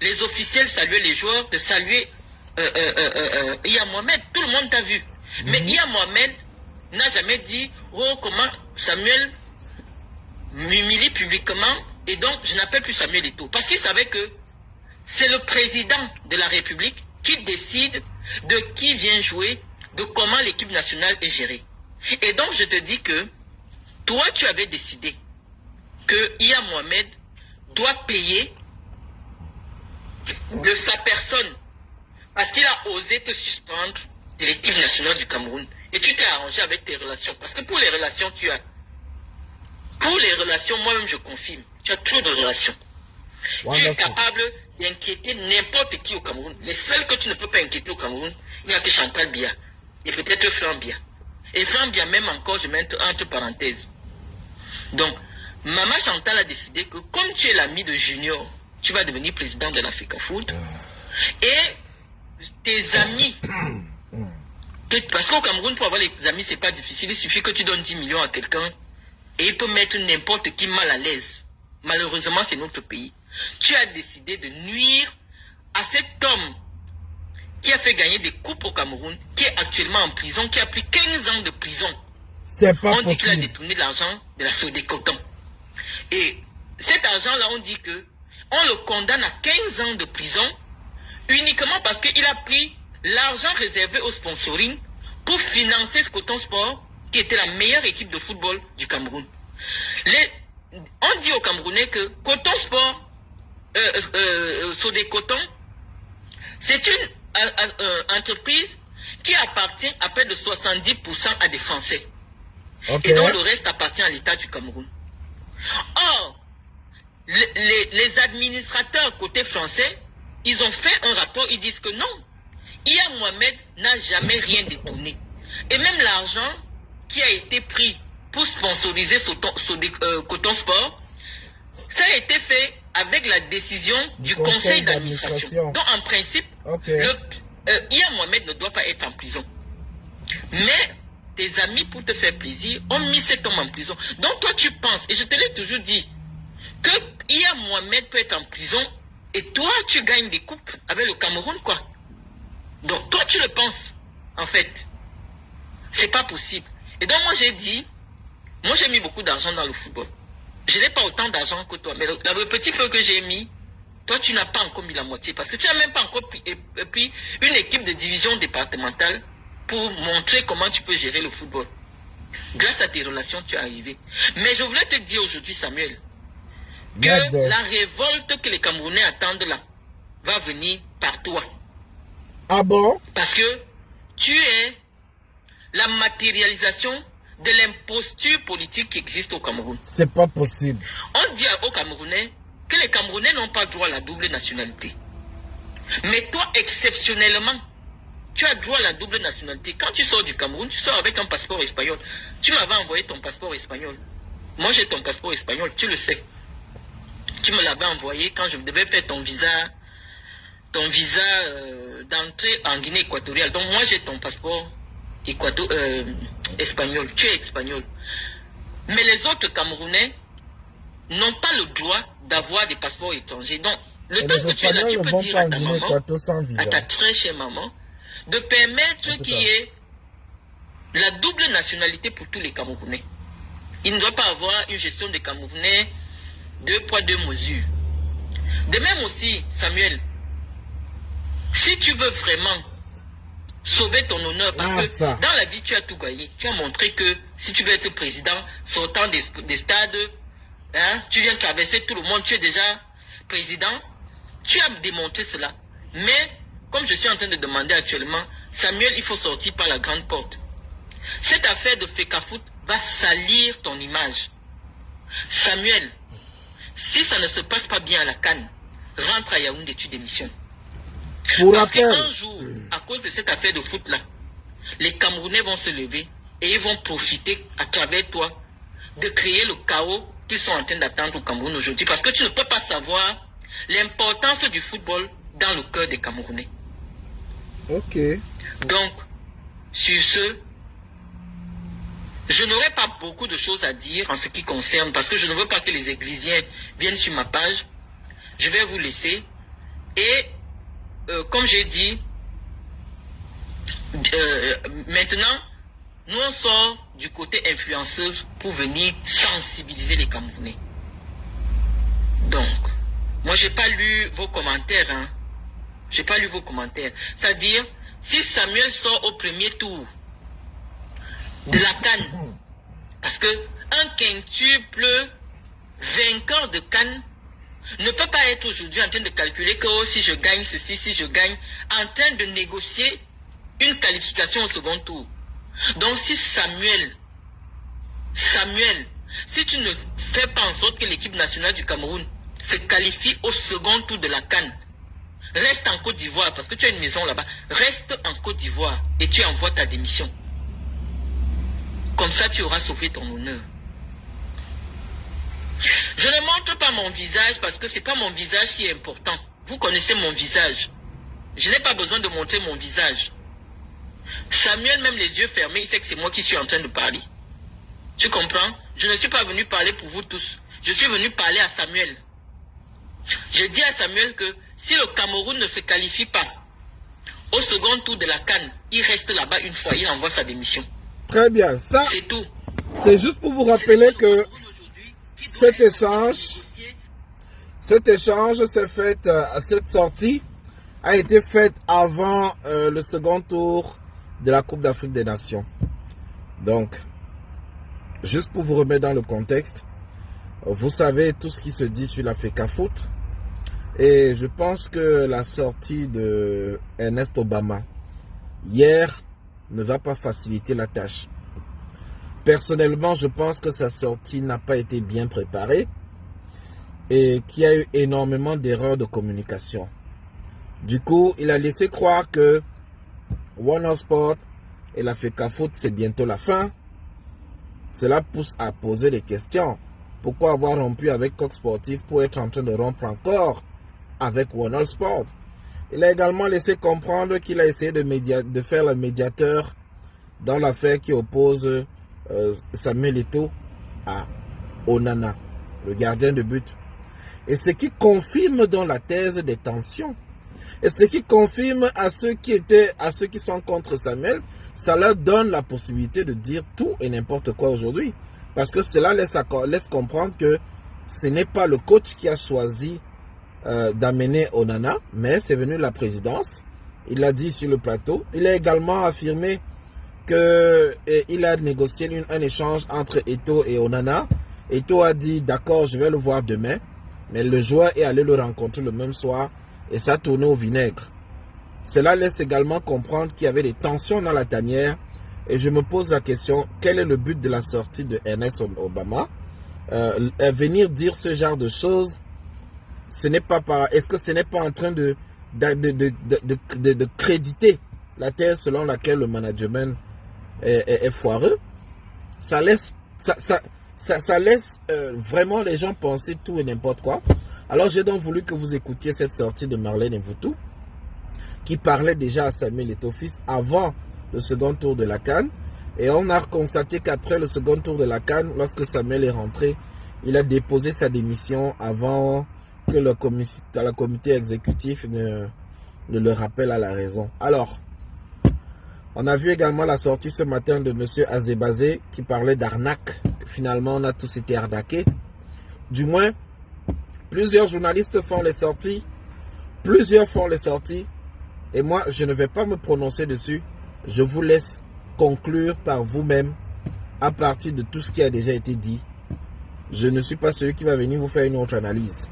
les officiels saluaient les joueurs, de saluer Iya Mohamed. Tout le monde t'a vu. Mais Iya Mohamed n'a jamais dit « Oh, comment Samuel m'humilie publiquement et donc je n'appelle plus Samuel Eto'o. » Parce qu'il savait que c'est le président de la République qui décide de qui vient jouer, de comment l'équipe nationale est gérée. Et donc, je te dis que toi, tu avais décidé que Iya Mohamed doit payer de sa personne parce qu'il a osé te suspendre de l'équipe nationale du Cameroun. Et tu t'es arrangé avec tes relations. Parce que pour les relations, pour les relations, moi-même, je confirme. Tu as trop de relations. Wonderful. Tu es capable d'inquiéter n'importe qui au Cameroun. Les seuls que tu ne peux pas inquiéter au Cameroun, il n'y a que Chantal Biya. Et peut-être Franck Biya. Et Franck Biya, même encore, je mets entre parenthèses. Donc, Maman Chantal a décidé que comme tu es l'ami de Junior, tu vas devenir président de l'Africa Food. Et tes amis, parce qu'au Cameroun, pour avoir les amis, c'est pas difficile. Il suffit que tu donnes 10 millions à quelqu'un et il peut mettre n'importe qui mal à l'aise. Malheureusement, c'est notre pays. Tu as décidé de nuire à cet homme qui a fait gagner des coupes au Cameroun, qui est actuellement en prison, qui a pris 15 ans de prison. C'est pas On dit qu'il a possible. détourné l'argent de la Sodecotton. Et cet argent-là, on dit que on le condamne à 15 ans de prison uniquement parce qu'il a pris l'argent réservé au sponsoring pour financer ce Coton Sport, qui était la meilleure équipe de football du Cameroun. On dit aux Camerounais que Coton Sport, Sodecotton, c'est une entreprise qui appartient à près de 70% à des Français. Okay. Et donc le reste appartient à l'État du Cameroun. Or, les administrateurs côté français, ils ont fait un rapport, ils disent que non, Iya Mohamed n'a jamais rien détourné. Et même l'argent qui a été pris pour sponsoriser Coton Sport, ça a été fait avec la décision du conseil d'administration. Donc en principe, Iya Mohamed ne doit pas être en prison. Mais tes amis, pour te faire plaisir, ont mis cet homme en prison. Donc toi tu penses, et je te l'ai toujours dit, que Iya Mohamed peut être en prison et toi tu gagnes des coupes avec le Cameroun, quoi. Donc toi tu le penses, en fait. C'est pas possible. Et donc moi j'ai dit, moi j'ai mis beaucoup d'argent dans le football. Je n'ai pas autant d'argent que toi, mais le petit peu que j'ai mis, toi tu n'as pas encore mis la moitié, parce que tu n'as même pas encore pris une équipe de division départementale pour montrer comment tu peux gérer le football. Grâce à tes relations, tu es arrivé. Mais je voulais te dire aujourd'hui, Samuel, que la révolte que les Camerounais attendent là va venir par toi. Ah bon? Parce que tu es la matérialisation de l'imposture politique qui existe au Cameroun. C'est pas possible. On dit aux Camerounais que les Camerounais n'ont pas droit à la double nationalité. Mais toi, exceptionnellement, tu as droit à la double nationalité. Quand tu sors du Cameroun, tu sors avec un passeport espagnol. Tu m'avais envoyé ton passeport espagnol. Moi, j'ai ton passeport espagnol, tu le sais. Tu me l'avais envoyé quand je devais faire ton visa d'entrée en Guinée équatoriale. Donc moi, j'ai ton passeport espagnol. Tu es espagnol. Mais les autres Camerounais n'ont pas le droit d'avoir des passeports étrangers. Donc, le temps que tu es là, tu peux dire à ta maman, à ta très chère maman, de permettre qu'il y ait la double nationalité pour tous les Camerounais. Il ne doit pas avoir une gestion des Camerounais 2 poids 2 mesures. De même aussi, Samuel, si tu veux vraiment sauver ton honneur, parce que dans la vie tu as tout gagné, tu as montré que si tu veux être président, sortant des stades, hein, tu viens traverser tout le monde, tu es déjà président, tu as démontré cela. Mais, comme je suis en train de demander actuellement, Samuel, il faut sortir par la grande porte. Cette affaire de Fecafoot va salir ton image. Samuel, si ça ne se passe pas bien à la CAN, rentre à Yaoundé, tu démissionnes. Parce qu'un jour, à cause de cette affaire de foot là, les Camerounais vont se lever et ils vont profiter à travers toi de créer le chaos qu'ils sont en train d'attendre au Cameroun aujourd'hui. Parce que tu ne peux pas savoir l'importance du football dans le cœur des Camerounais. Ok. Donc, sur ce, je n'aurai pas beaucoup de choses à dire en ce qui concerne, parce que je ne veux pas que les Églisiens viennent sur ma page. Je vais vous laisser. Et, comme j'ai dit, maintenant, nous on sort du côté influenceuse pour venir sensibiliser les Camerounais. Donc, Moi, j'ai pas lu vos commentaires. Hein. J'ai pas lu vos commentaires. C'est-à-dire, si Samuel sort au premier tour de la CAN, parce que un quintuple vainqueur de CAN ne peut pas être aujourd'hui en train de calculer que oh, si je gagne ceci, si je gagne, en train de négocier une qualification au second tour. Donc si Samuel, si tu ne fais pas en sorte que l'équipe nationale du Cameroun se qualifie au second tour de la CAN, reste en Côte d'Ivoire, parce que tu as une maison là-bas, reste en Côte d'Ivoire et tu envoies ta démission. Comme ça, tu auras sauvé ton honneur. Je ne montre pas mon visage parce que ce n'est pas mon visage qui est important. Vous connaissez mon visage. Je n'ai pas besoin de montrer mon visage. Samuel, même les yeux fermés, il sait que c'est moi qui suis en train de parler. Tu comprends? Je ne suis pas venu parler pour vous tous. Je suis venu parler à Samuel. Je dis à Samuel que si le Cameroun ne se qualifie pas au second tour de la CAN, il reste là-bas une fois, il envoie sa démission. Très bien. Ça, c'est tout. C'est juste pour vous rappeler que cet échange s'est fait, cette sortie a été faite avant le second tour de la Coupe d'Afrique des Nations. Donc, juste pour vous remettre dans le contexte, vous savez tout ce qui se dit sur la FECAFOOT. Et je pense que la sortie de Ernest Obama hier ne va pas faciliter la tâche. Personnellement, je pense que sa sortie n'a pas été bien préparée et qu'il y a eu énormément d'erreurs de communication. Du coup, il a laissé croire que One Sport et la FECAFOOT, c'est bientôt la fin. Cela pousse à poser des questions. Pourquoi avoir rompu avec Coq Sportif pour être en train de rompre encore avec One Sport? Il a également laissé comprendre qu'il a essayé de faire le médiateur dans l'affaire qui oppose Samuel Eto'o à Onana, le gardien de but. Et ce qui confirme dans la thèse des tensions. Et ce qui confirme à ceux qui sont contre Samuel, ça leur donne la possibilité de dire tout et n'importe quoi aujourd'hui. Parce que cela laisse comprendre que ce n'est pas le coach qui a choisi d'amener Onana, mais c'est venu la présidence. Il l'a dit sur le plateau. Il a également affirmé qu'il a négocié un échange entre Eto'o et Onana. Eto'o a dit d'accord, je vais le voir demain. Mais le joueur est allé le rencontrer le même soir et ça a tourné au vinaigre. Cela laisse également comprendre qu'il y avait des tensions dans la tanière. Et je me pose la question, quel est le but de la sortie de Ernest Obama? Venir dire ce genre de choses, est-ce que ce n'est pas en train de créditer la thèse selon laquelle le management est foireux? Ça laisse vraiment les gens penser tout et n'importe quoi. Alors j'ai donc voulu que vous écoutiez cette sortie de Marlène Mvutu qui parlait déjà à Samuel Eto'o fils avant le second tour de la CAN. Et on a constaté qu'après le second tour de la CAN, lorsque Samuel est rentré, il a déposé sa démission avant que le comité exécutif ne le rappelle à la raison. Alors, on a vu également la sortie ce matin de M. Azebazé qui parlait d'arnaque. Finalement, on a tous été arnaqués. Du moins, plusieurs journalistes font les sorties. Plusieurs font les sorties. Et moi, je ne vais pas me prononcer dessus. Je vous laisse conclure par vous-même à partir de tout ce qui a déjà été dit. Je ne suis pas celui qui va venir vous faire une autre analyse.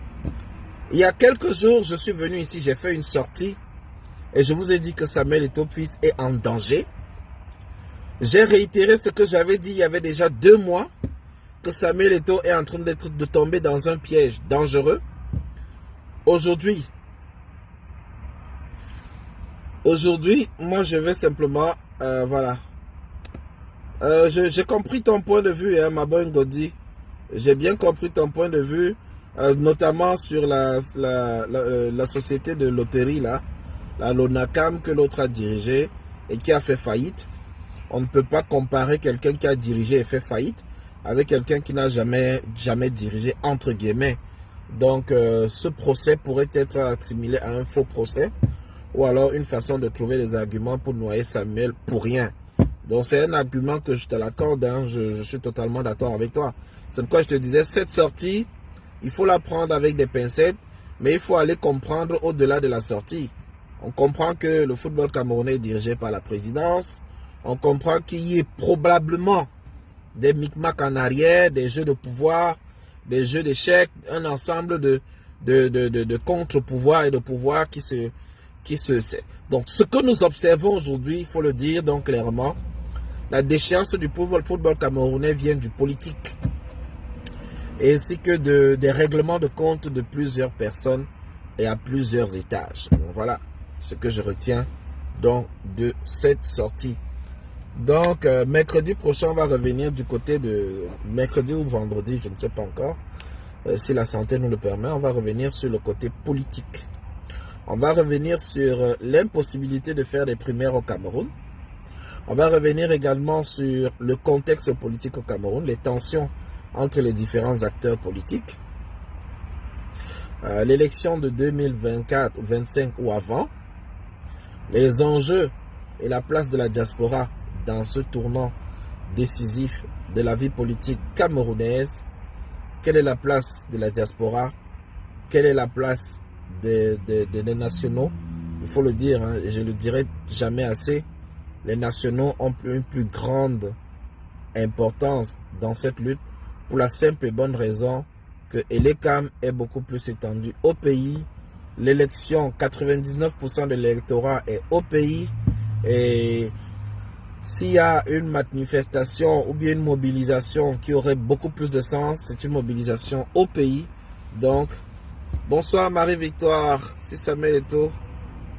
Il y a quelques jours, je suis venu ici, j'ai fait une sortie et je vous ai dit que Samuel Eto'o fils est en danger. J'ai réitéré ce que j'avais dit il y avait déjà 2 mois, que Samuel Eto'o est en train de tomber dans un piège dangereux. Aujourd'hui, moi je vais simplement, voilà. J'ai compris ton point de vue, hein, ma bonne Godi. J'ai bien compris ton point de vue, notamment sur la société de loterie, là, la Lonacam que l'autre a dirigée et qui a fait faillite. On ne peut pas comparer quelqu'un qui a dirigé et fait faillite avec quelqu'un qui n'a jamais dirigé, entre guillemets. Donc, ce procès pourrait être assimilé à un faux procès ou alors une façon de trouver des arguments pour noyer Samuel pour rien. Donc, c'est un argument que je te l'accorde, hein, je suis totalement d'accord avec toi. C'est pourquoi je te disais, cette sortie, il faut la prendre avec des pincettes. Mais il faut aller comprendre au-delà de la sortie. On comprend que le football camerounais est dirigé par la présidence. On comprend qu'il y ait probablement des micmacs en arrière, des jeux de pouvoir, des jeux d'échecs, un ensemble de contre-pouvoirs et de pouvoirs qui se... Donc, ce que nous observons aujourd'hui, il faut le dire donc clairement, la déchéance du football camerounais vient du politique, ainsi que des règlements de compte de plusieurs personnes et à plusieurs étages. Donc, voilà ce que je retiens donc de cette sortie. Donc, mercredi prochain, on va revenir du côté de... Mercredi ou vendredi, je ne sais pas encore. Si la santé nous le permet, on va revenir sur le côté politique. On va revenir sur l'impossibilité de faire des primaires au Cameroun. On va revenir également sur le contexte politique au Cameroun, les tensions entre les différents acteurs politiques. L'élection de 2024, 25 ou avant. Les enjeux et la place de la diaspora dans ce tournant décisif de la vie politique camerounaise. Quelle est la place de la diaspora? Quelle est la place des nationaux? Il faut le dire, hein, je le dirai jamais assez. Les nationaux ont une plus grande importance dans cette lutte pour la simple et bonne raison que l'ECAM est beaucoup plus étendu au pays. L'élection, 99% de l'électorat est au pays. Et s'il y a une manifestation ou bien une mobilisation qui aurait beaucoup plus de sens, c'est une mobilisation au pays. Donc, bonsoir Marie-Victoire. Si Samuel Eto'o,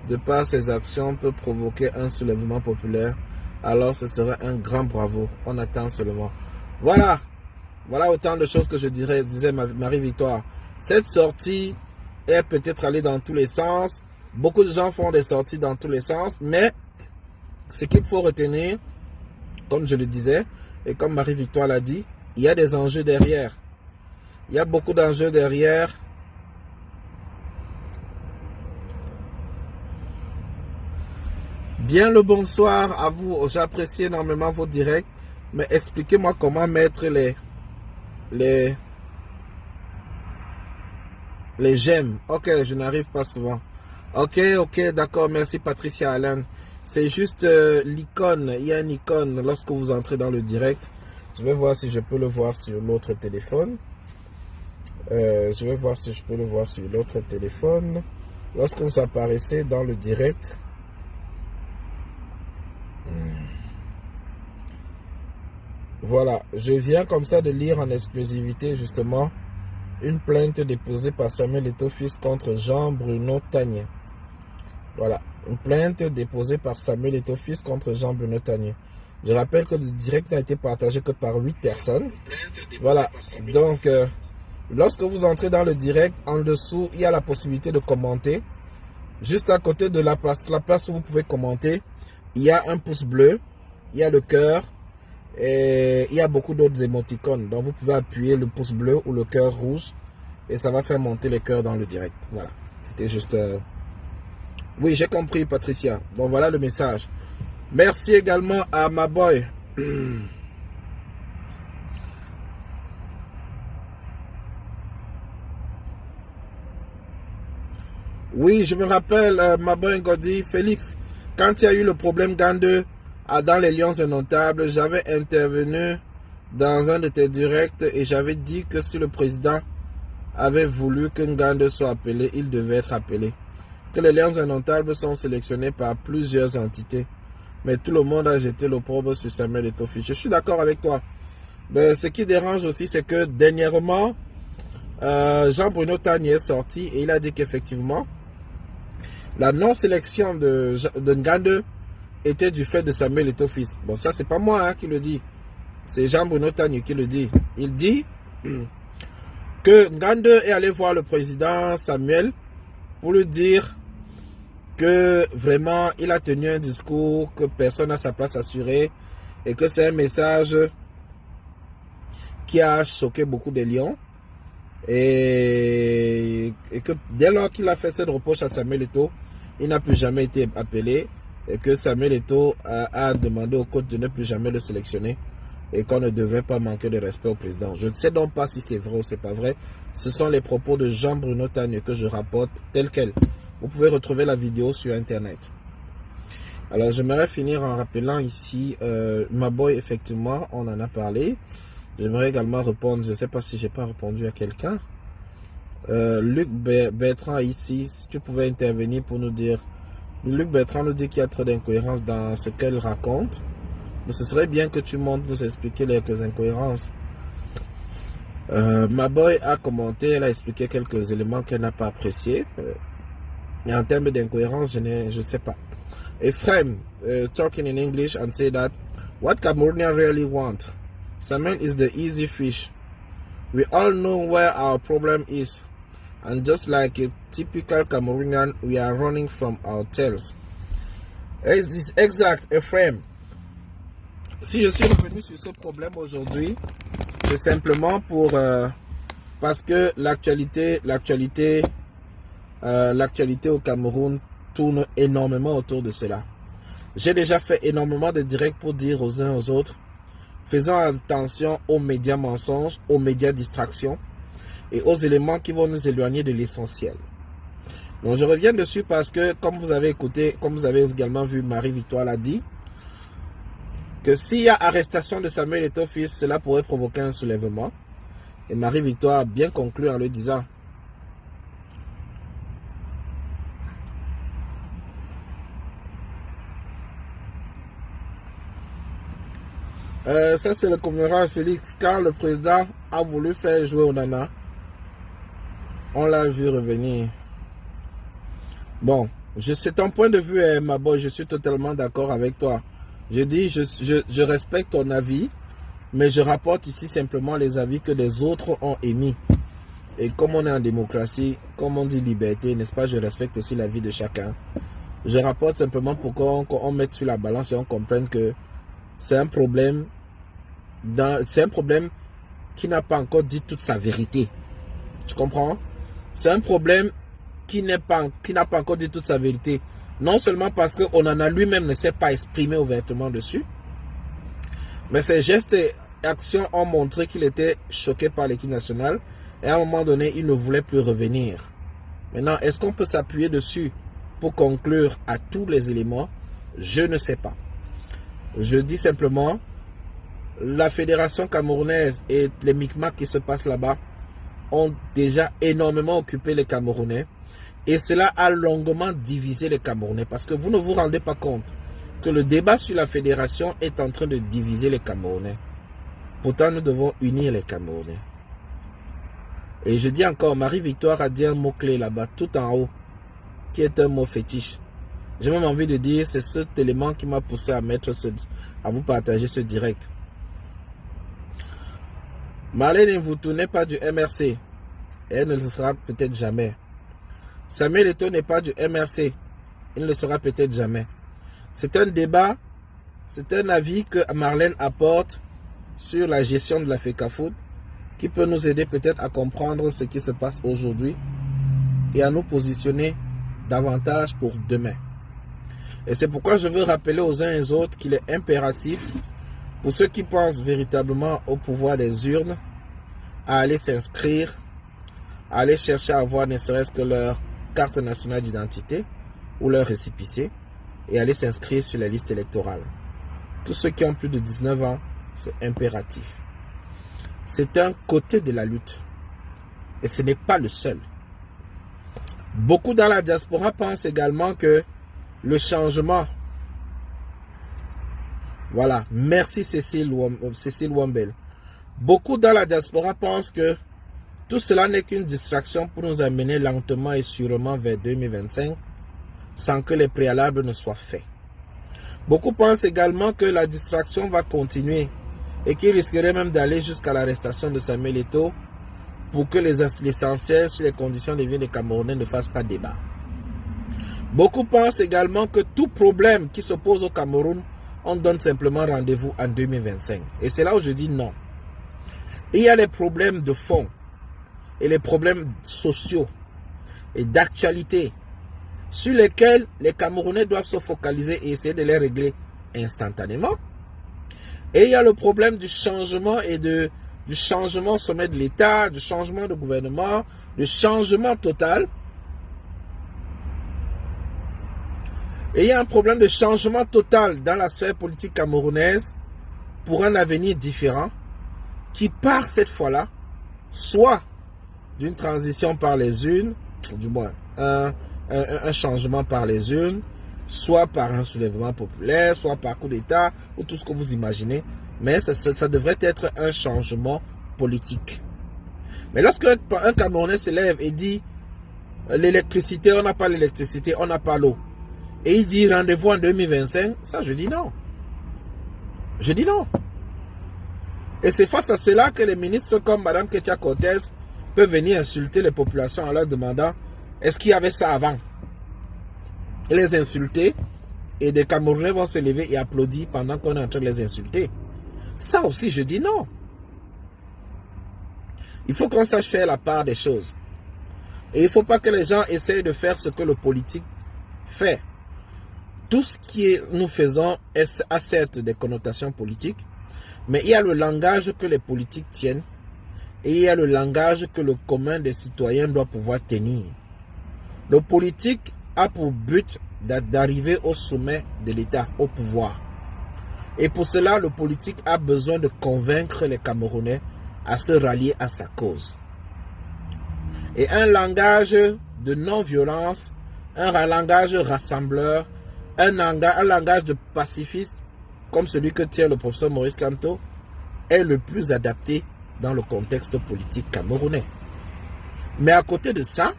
de par ses actions, peut provoquer un soulèvement populaire, alors ce serait un grand bravo. On attend seulement. Voilà. Voilà autant de choses que je disais Marie-Victoire. Cette sortie est peut-être allée dans tous les sens. Beaucoup de gens font des sorties dans tous les sens, mais ce qu'il faut retenir, comme je le disais, et comme Marie-Victoire l'a dit, il y a des enjeux derrière. Il y a beaucoup d'enjeux derrière. Bien le bonsoir à vous. J'apprécie énormément vos directs. Mais expliquez-moi comment mettre les j'aime. Ok, je n'arrive pas souvent. Ok, d'accord. Merci Patricia Allen. C'est juste l'icône. Il y a une icône lorsque vous entrez dans le direct. Je vais voir si je peux le voir sur l'autre téléphone. Je vais voir si je peux le voir sur l'autre téléphone. Lorsque vous apparaissez dans le direct. Voilà, je viens comme ça de lire en exclusivité justement une plainte déposée par Samuel Eto'o fils contre Jean-Bruno Tagné. Voilà, une plainte déposée par Samuel Eto'o fils contre Jean-Bruno Tagné. Je rappelle que le direct n'a été partagé que par 8 personnes. Voilà, donc lorsque vous entrez dans le direct, en dessous, il y a la possibilité de commenter. Juste à côté de la place où vous pouvez commenter, il y a un pouce bleu, il y a le cœur. Et il y a beaucoup d'autres émoticônes. Donc vous pouvez appuyer le pouce bleu ou le cœur rouge. Et ça va faire monter les cœurs dans le direct. Voilà. C'était juste... Oui, j'ai compris Patricia. Donc voilà le message. Merci également à ma boy. Oui, je me rappelle, ma boy Ngodi, Félix, quand il y a eu le problème GAN2, dans les Lions Indomptables, j'avais intervenu dans un de tes directs et j'avais dit que si le président avait voulu que Ngande soit appelé, il devait être appelé. Que les Lions Indomptables sont sélectionnés par plusieurs entités. Mais tout le monde a jeté l'opprobre sur Samuel Eto'o. Je suis d'accord avec toi. Mais ce qui dérange aussi, c'est que dernièrement, Jean-Bruno Tagné est sorti et il a dit qu'effectivement, la non-sélection de Ngande était du fait de Samuel Eto'o fils. Bon, ça, c'est pas moi qui le dis. C'est Jean-Bruno Tagné qui le dit. Il dit que Ngande est allé voir le président Samuel pour lui dire que vraiment, il a tenu un discours, que personne n'a sa place assurée et que c'est un message qui a choqué beaucoup de Lions. Et que dès lors qu'il a fait cette reproche à Samuel Eto'o, il n'a plus jamais été appelé et que Samuel Eto'o a demandé au coach de ne plus jamais le sélectionner et qu'on ne devrait pas manquer de respect au président. Je ne sais donc pas si c'est vrai ou c'est pas vrai. Ce sont les propos de Jean-Bruno Tagne que je rapporte tels quels. Vous pouvez retrouver la vidéo sur internet. Alors j'aimerais finir en rappelant ici, Maboy, effectivement, on en a parlé. J'aimerais également répondre, je ne sais pas si j'ai pas répondu à quelqu'un. Luc Bertrand ici, si tu pouvais intervenir pour nous dire. Luc Bertrand nous dit qu'il y a trop d'incohérences dans ce qu'elle raconte. Mais ce serait bien que tu montes nous expliquer quelques incohérences. Maboy a commenté, elle a expliqué quelques éléments qu'elle n'a pas appréciés. Et en termes d'incohérence, je ne sais pas. Ephraim, talking in English and say that what Cameroonians really want, Samuel, is the easy fish. We all know where our problem is. And just like a typical Cameroonian, we are running from our tails. Exact, Ephraim. Si je suis revenu sur ce problème aujourd'hui, c'est simplement pour parce que l'actualité au Cameroun tourne énormément autour de cela. J'ai déjà fait énormément de directs pour dire aux uns aux autres, faisons attention aux médias mensonges, aux médias distractions et aux éléments qui vont nous éloigner de l'essentiel. Donc je reviens dessus parce que comme vous avez écouté, comme vous avez également vu, Marie-Victoire l'a dit, que s'il y a arrestation de Samuel Eto'o fils, cela pourrait provoquer un soulèvement. Et Marie-Victoire a bien conclu en le disant. Ça c'est le commandant Félix, car le président a voulu faire jouer Onana. On l'a vu revenir. Bon, c'est ton point de vue, Maboy, je suis totalement d'accord avec toi. Je dis, je respecte ton avis, mais je rapporte ici simplement les avis que les autres ont émis. Et comme on est en démocratie, comme on dit liberté, n'est-ce pas, je respecte aussi l'avis de chacun. Je rapporte simplement pour qu'on mette sur la balance et on comprenne que c'est un problème qui n'a pas encore dit toute sa vérité. Tu comprends? C'est un problème qui n'a pas encore dit toute sa vérité. Non seulement parce qu'on en a lui-même ne s'est pas exprimé ouvertement dessus, mais ses gestes et actions ont montré qu'il était choqué par l'équipe nationale et à un moment donné, il ne voulait plus revenir. Maintenant, est-ce qu'on peut s'appuyer dessus pour conclure à tous les éléments? Je ne sais pas. Je dis simplement, la fédération camerounaise et les micmacs qui se passent là-bas ont déjà énormément occupé les Camerounais. Et cela a longuement divisé les Camerounais. Parce que vous ne vous rendez pas compte que le débat sur la fédération est en train de diviser les Camerounais. Pourtant, nous devons unir les Camerounais. Et je dis encore, Marie-Victoire a dit un mot-clé là-bas, tout en haut, qui est un mot fétiche. J'ai même envie de dire, c'est cet élément qui m'a poussé à vous partager ce direct. Marlène Mvoutou n'est pas du MRC. Et elle ne le sera peut-être jamais. Samuel Eto'o n'est pas du MRC. Il ne le sera peut-être jamais. C'est un débat, c'est un avis que Marlène apporte sur la gestion de la FECAFOOT qui peut nous aider peut-être à comprendre ce qui se passe aujourd'hui et à nous positionner davantage pour demain. Et c'est pourquoi je veux rappeler aux uns et aux autres qu'il est impératif pour ceux qui pensent véritablement au pouvoir des urnes à aller s'inscrire, à aller chercher à avoir ne serait-ce que leur carte nationale d'identité ou leur récépissé et aller s'inscrire sur la liste électorale. Tous ceux qui ont plus de 19 ans, c'est impératif. C'est un côté de la lutte et ce n'est pas le seul. Beaucoup dans la diaspora pensent également que le changement, voilà, merci Cécile Wambel. Beaucoup dans la diaspora pensent que tout cela n'est qu'une distraction pour nous amener lentement et sûrement vers 2025 sans que les préalables ne soient faits. Beaucoup pensent également que la distraction va continuer et qu'il risquerait même d'aller jusqu'à l'arrestation de Samuel Eto'o pour que l'essentiel sur les conditions de vie des Camerounais ne fassent pas débat. Beaucoup pensent également que tout problème qui se pose au Cameroun, on donne simplement rendez-vous en 2025. Et c'est là où je dis non. Il y a les problèmes de fond et les problèmes sociaux et d'actualité sur lesquels les Camerounais doivent se focaliser et essayer de les régler instantanément. Et il y a le problème du changement et du changement au sommet de l'État, du changement de gouvernement, du changement total. Et il y a un problème de changement total dans la sphère politique camerounaise pour un avenir différent qui part cette fois-là, soit d'une transition par les urnes, du moins un changement par les urnes, soit par un soulèvement populaire, soit par coup d'État, ou tout ce que vous imaginez. Mais ça devrait être un changement politique. Mais lorsque un Camerounais se lève et dit l'électricité, on n'a pas l'électricité, on n'a pas l'eau, et il dit rendez-vous en 2025, ça je dis non. Je dis non. Et c'est face à cela que les ministres comme Mme Ketia Cortez peuvent venir insulter les populations en leur demandant est-ce qu'il y avait ça avant? Et les insulter, et des Camerounais vont se lever et applaudir pendant qu'on est en train de les insulter. Ça aussi, je dis non. Il faut qu'on sache faire la part des choses. Et il ne faut pas que les gens essayent de faire ce que le politique fait. Tout ce que nous faisons a certes des connotations politiques, mais il y a le langage que les politiques tiennent et il y a le langage que le commun des citoyens doit pouvoir tenir. Le politique a pour but d'arriver au sommet de l'État, au pouvoir. Et pour cela, le politique a besoin de convaincre les Camerounais à se rallier à sa cause. Et un langage de non-violence, un langage rassembleur, un langage de pacifiste, comme celui que tient le professeur Maurice Kamto, est le plus adapté dans le contexte politique camerounais. Mais à côté de ça,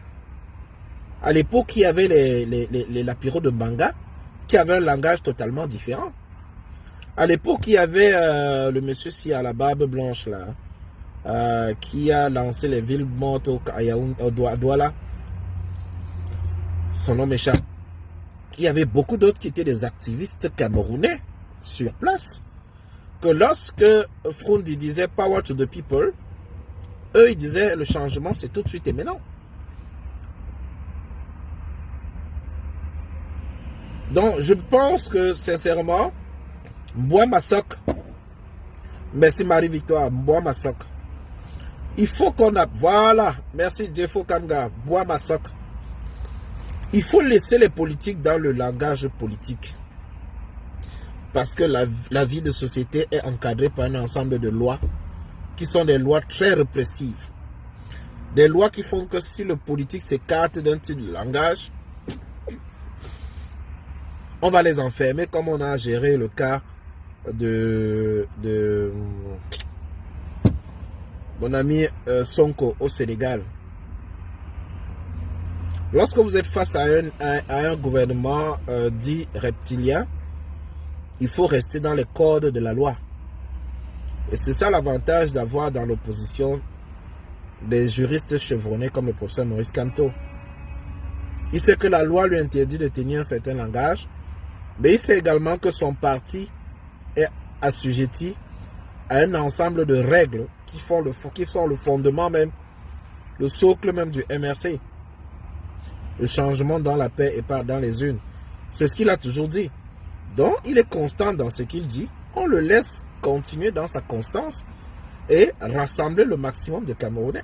à l'époque, il y avait les Lapiro de Mbanga, qui avaient un langage totalement différent. À l'époque, il y avait le monsieur si à la barbe blanche, là, qui a lancé les villes mortes à Douala. Son nom m'échappe. Il y avait beaucoup d'autres qui étaient des activistes camerounais sur place. Que lorsque Frundi disait Power to the people, eux, ils disaient le changement, c'est tout de suite et maintenant. Donc, je pense que, sincèrement, Mboua Massok, merci Marie-Victoire, Mboua Massok. Il faut qu'on a, voilà, merci Jeffo Kanga, Mboua Massok. Il faut laisser les politiques dans le langage politique. Parce que la vie de société est encadrée par un ensemble de lois qui sont des lois très répressives. Des lois qui font que si le politique s'écarte d'un type de langage, on va les enfermer comme on a géré le cas de mon ami Sonko au Sénégal. Lorsque vous êtes face à un gouvernement dit reptilien, il faut rester dans les codes de la loi. Et c'est ça l'avantage d'avoir dans l'opposition des juristes chevronnés comme le professeur Maurice Kamto. Il sait que la loi lui interdit de tenir un certain langage, mais il sait également que son parti est assujetti à un ensemble de règles qui sont le fondement même, le socle même du MRC. Le changement dans la paix et pas dans les urnes. C'est ce qu'il a toujours dit. Donc, il est constant dans ce qu'il dit. On le laisse continuer dans sa constance et rassembler le maximum de Camerounais.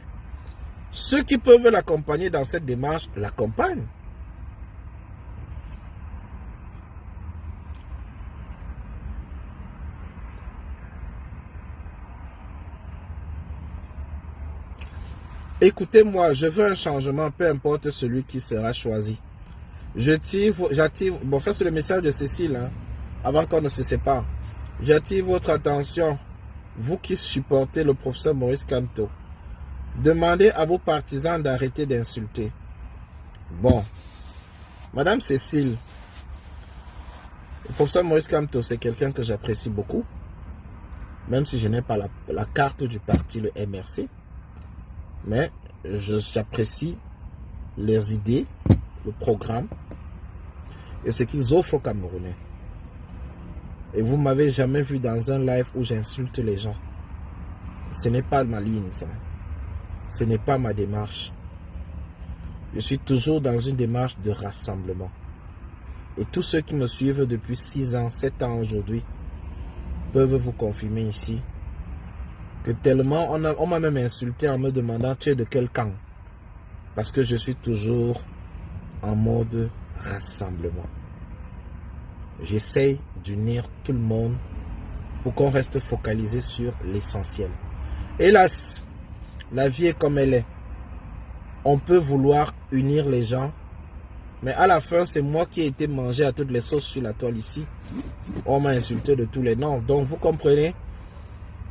Ceux qui peuvent l'accompagner dans cette démarche l'accompagnent. Écoutez-moi, je veux un changement, peu importe celui qui sera choisi. J'attire, bon ça c'est le message de Cécile, hein, avant qu'on ne se sépare. J'attire votre attention, vous qui supportez le professeur Maurice Kamto. Demandez à vos partisans d'arrêter d'insulter. Bon, Madame Cécile, le professeur Maurice Kamto, c'est quelqu'un que j'apprécie beaucoup, même si je n'ai pas la carte du parti, le MRC. Mais j'apprécie leurs idées, le programme et ce qu'ils offrent aux Camerounais. Et vous ne m'avez jamais vu dans un live où j'insulte les gens. Ce n'est pas ma ligne, ça. Ce n'est pas ma démarche. Je suis toujours dans une démarche de rassemblement. Et tous ceux qui me suivent depuis 6 ans, 7 ans aujourd'hui, peuvent vous confirmer ici que tellement on m'a même insulté en me demandant tu es de quel camp, parce que je suis toujours en mode rassemblement. J'essaye d'unir tout le monde pour qu'on reste focalisé sur l'essentiel. Hélas, la vie est comme elle est. On peut vouloir unir les gens, mais à la fin, c'est moi qui ai été mangé à toutes les sauces sur la toile ici. On m'a insulté de tous les noms. Donc, vous comprenez,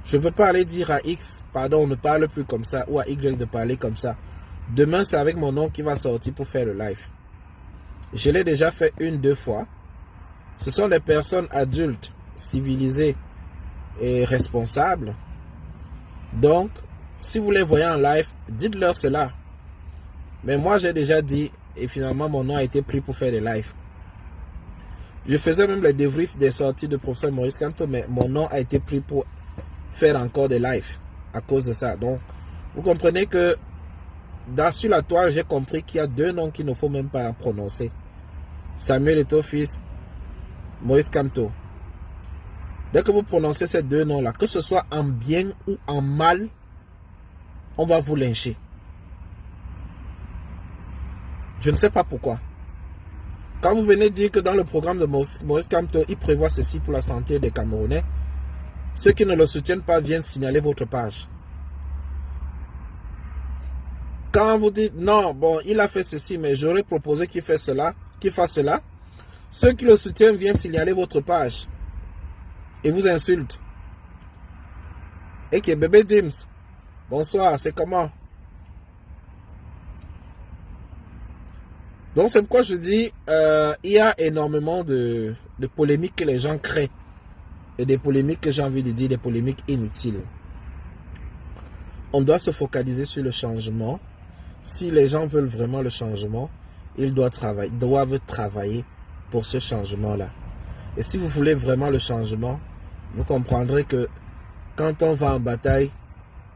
je ne peux pas aller dire à X, pardon, on ne parle plus comme ça, ou à Y de parler comme ça. Demain, c'est avec mon nom qui va sortir pour faire le live. Je l'ai déjà fait 1-2 fois. Ce sont des personnes adultes, civilisées et responsables. Donc, si vous les voyez en live, dites-leur cela. Mais moi, j'ai déjà dit, et finalement, mon nom a été pris pour faire des lives. Je faisais même les débriefs des sorties de professeur Maurice Kamto, mais mon nom a été pris pour faire encore des lives à cause de ça. Donc, vous comprenez que sur la toile, j'ai compris qu'il y a 2 noms qu'il ne faut même pas prononcer. Samuel Eto'o-Fils, Maurice Kamto. Dès que vous prononcez ces 2 noms-là, que ce soit en bien ou en mal, on va vous lyncher. Je ne sais pas pourquoi. Quand vous venez dire que dans le programme de Maurice Kamto, il prévoit ceci pour la santé des Camerounais, ceux qui ne le soutiennent pas viennent signaler votre page. Quand vous dites non, bon, il a fait ceci, mais j'aurais proposé qu'il fasse cela, ceux qui le soutiennent viennent signaler votre page et vous insultent. Et que bébé Dims, bonsoir, c'est comment? Donc c'est pourquoi je dis, il y a énormément de polémiques que les gens créent. Et des polémiques que j'ai envie de dire, des polémiques inutiles. On doit se focaliser sur le changement. Si les gens veulent vraiment le changement, ils doivent travailler pour ce changement-là. Et si vous voulez vraiment le changement, vous comprendrez que quand on va en bataille,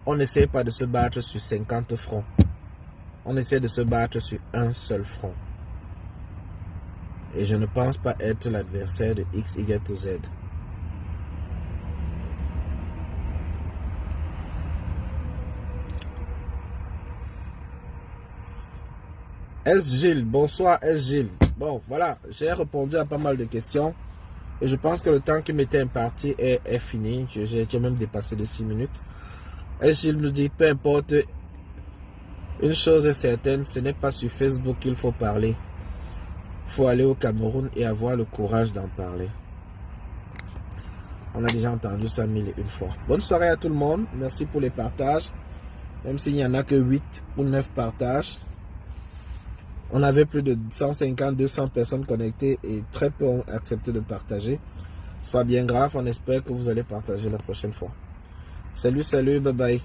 on n'essaie pas de se battre sur 50 fronts. On essaie de se battre sur un seul front. Et je ne pense pas être l'adversaire de X, Y ou Z. S. Gilles, bonsoir S. Gilles. Bon, voilà, j'ai répondu à pas mal de questions. Et je pense que le temps qui m'était imparti est fini. J'ai même dépassé de 6 minutes. S. Gilles nous dit, peu importe, une chose est certaine, ce n'est pas sur Facebook qu'il faut parler. Il faut aller au Cameroun et avoir le courage d'en parler. On a déjà entendu ça 1001 fois. Bonne soirée à tout le monde. Merci pour les partages. Même s'il n'y en a que 8 ou 9 partages. On avait plus de 150-200 personnes connectées et très peu ont accepté de partager. C'est pas bien grave. On espère que vous allez partager la prochaine fois. Salut, salut, bye bye.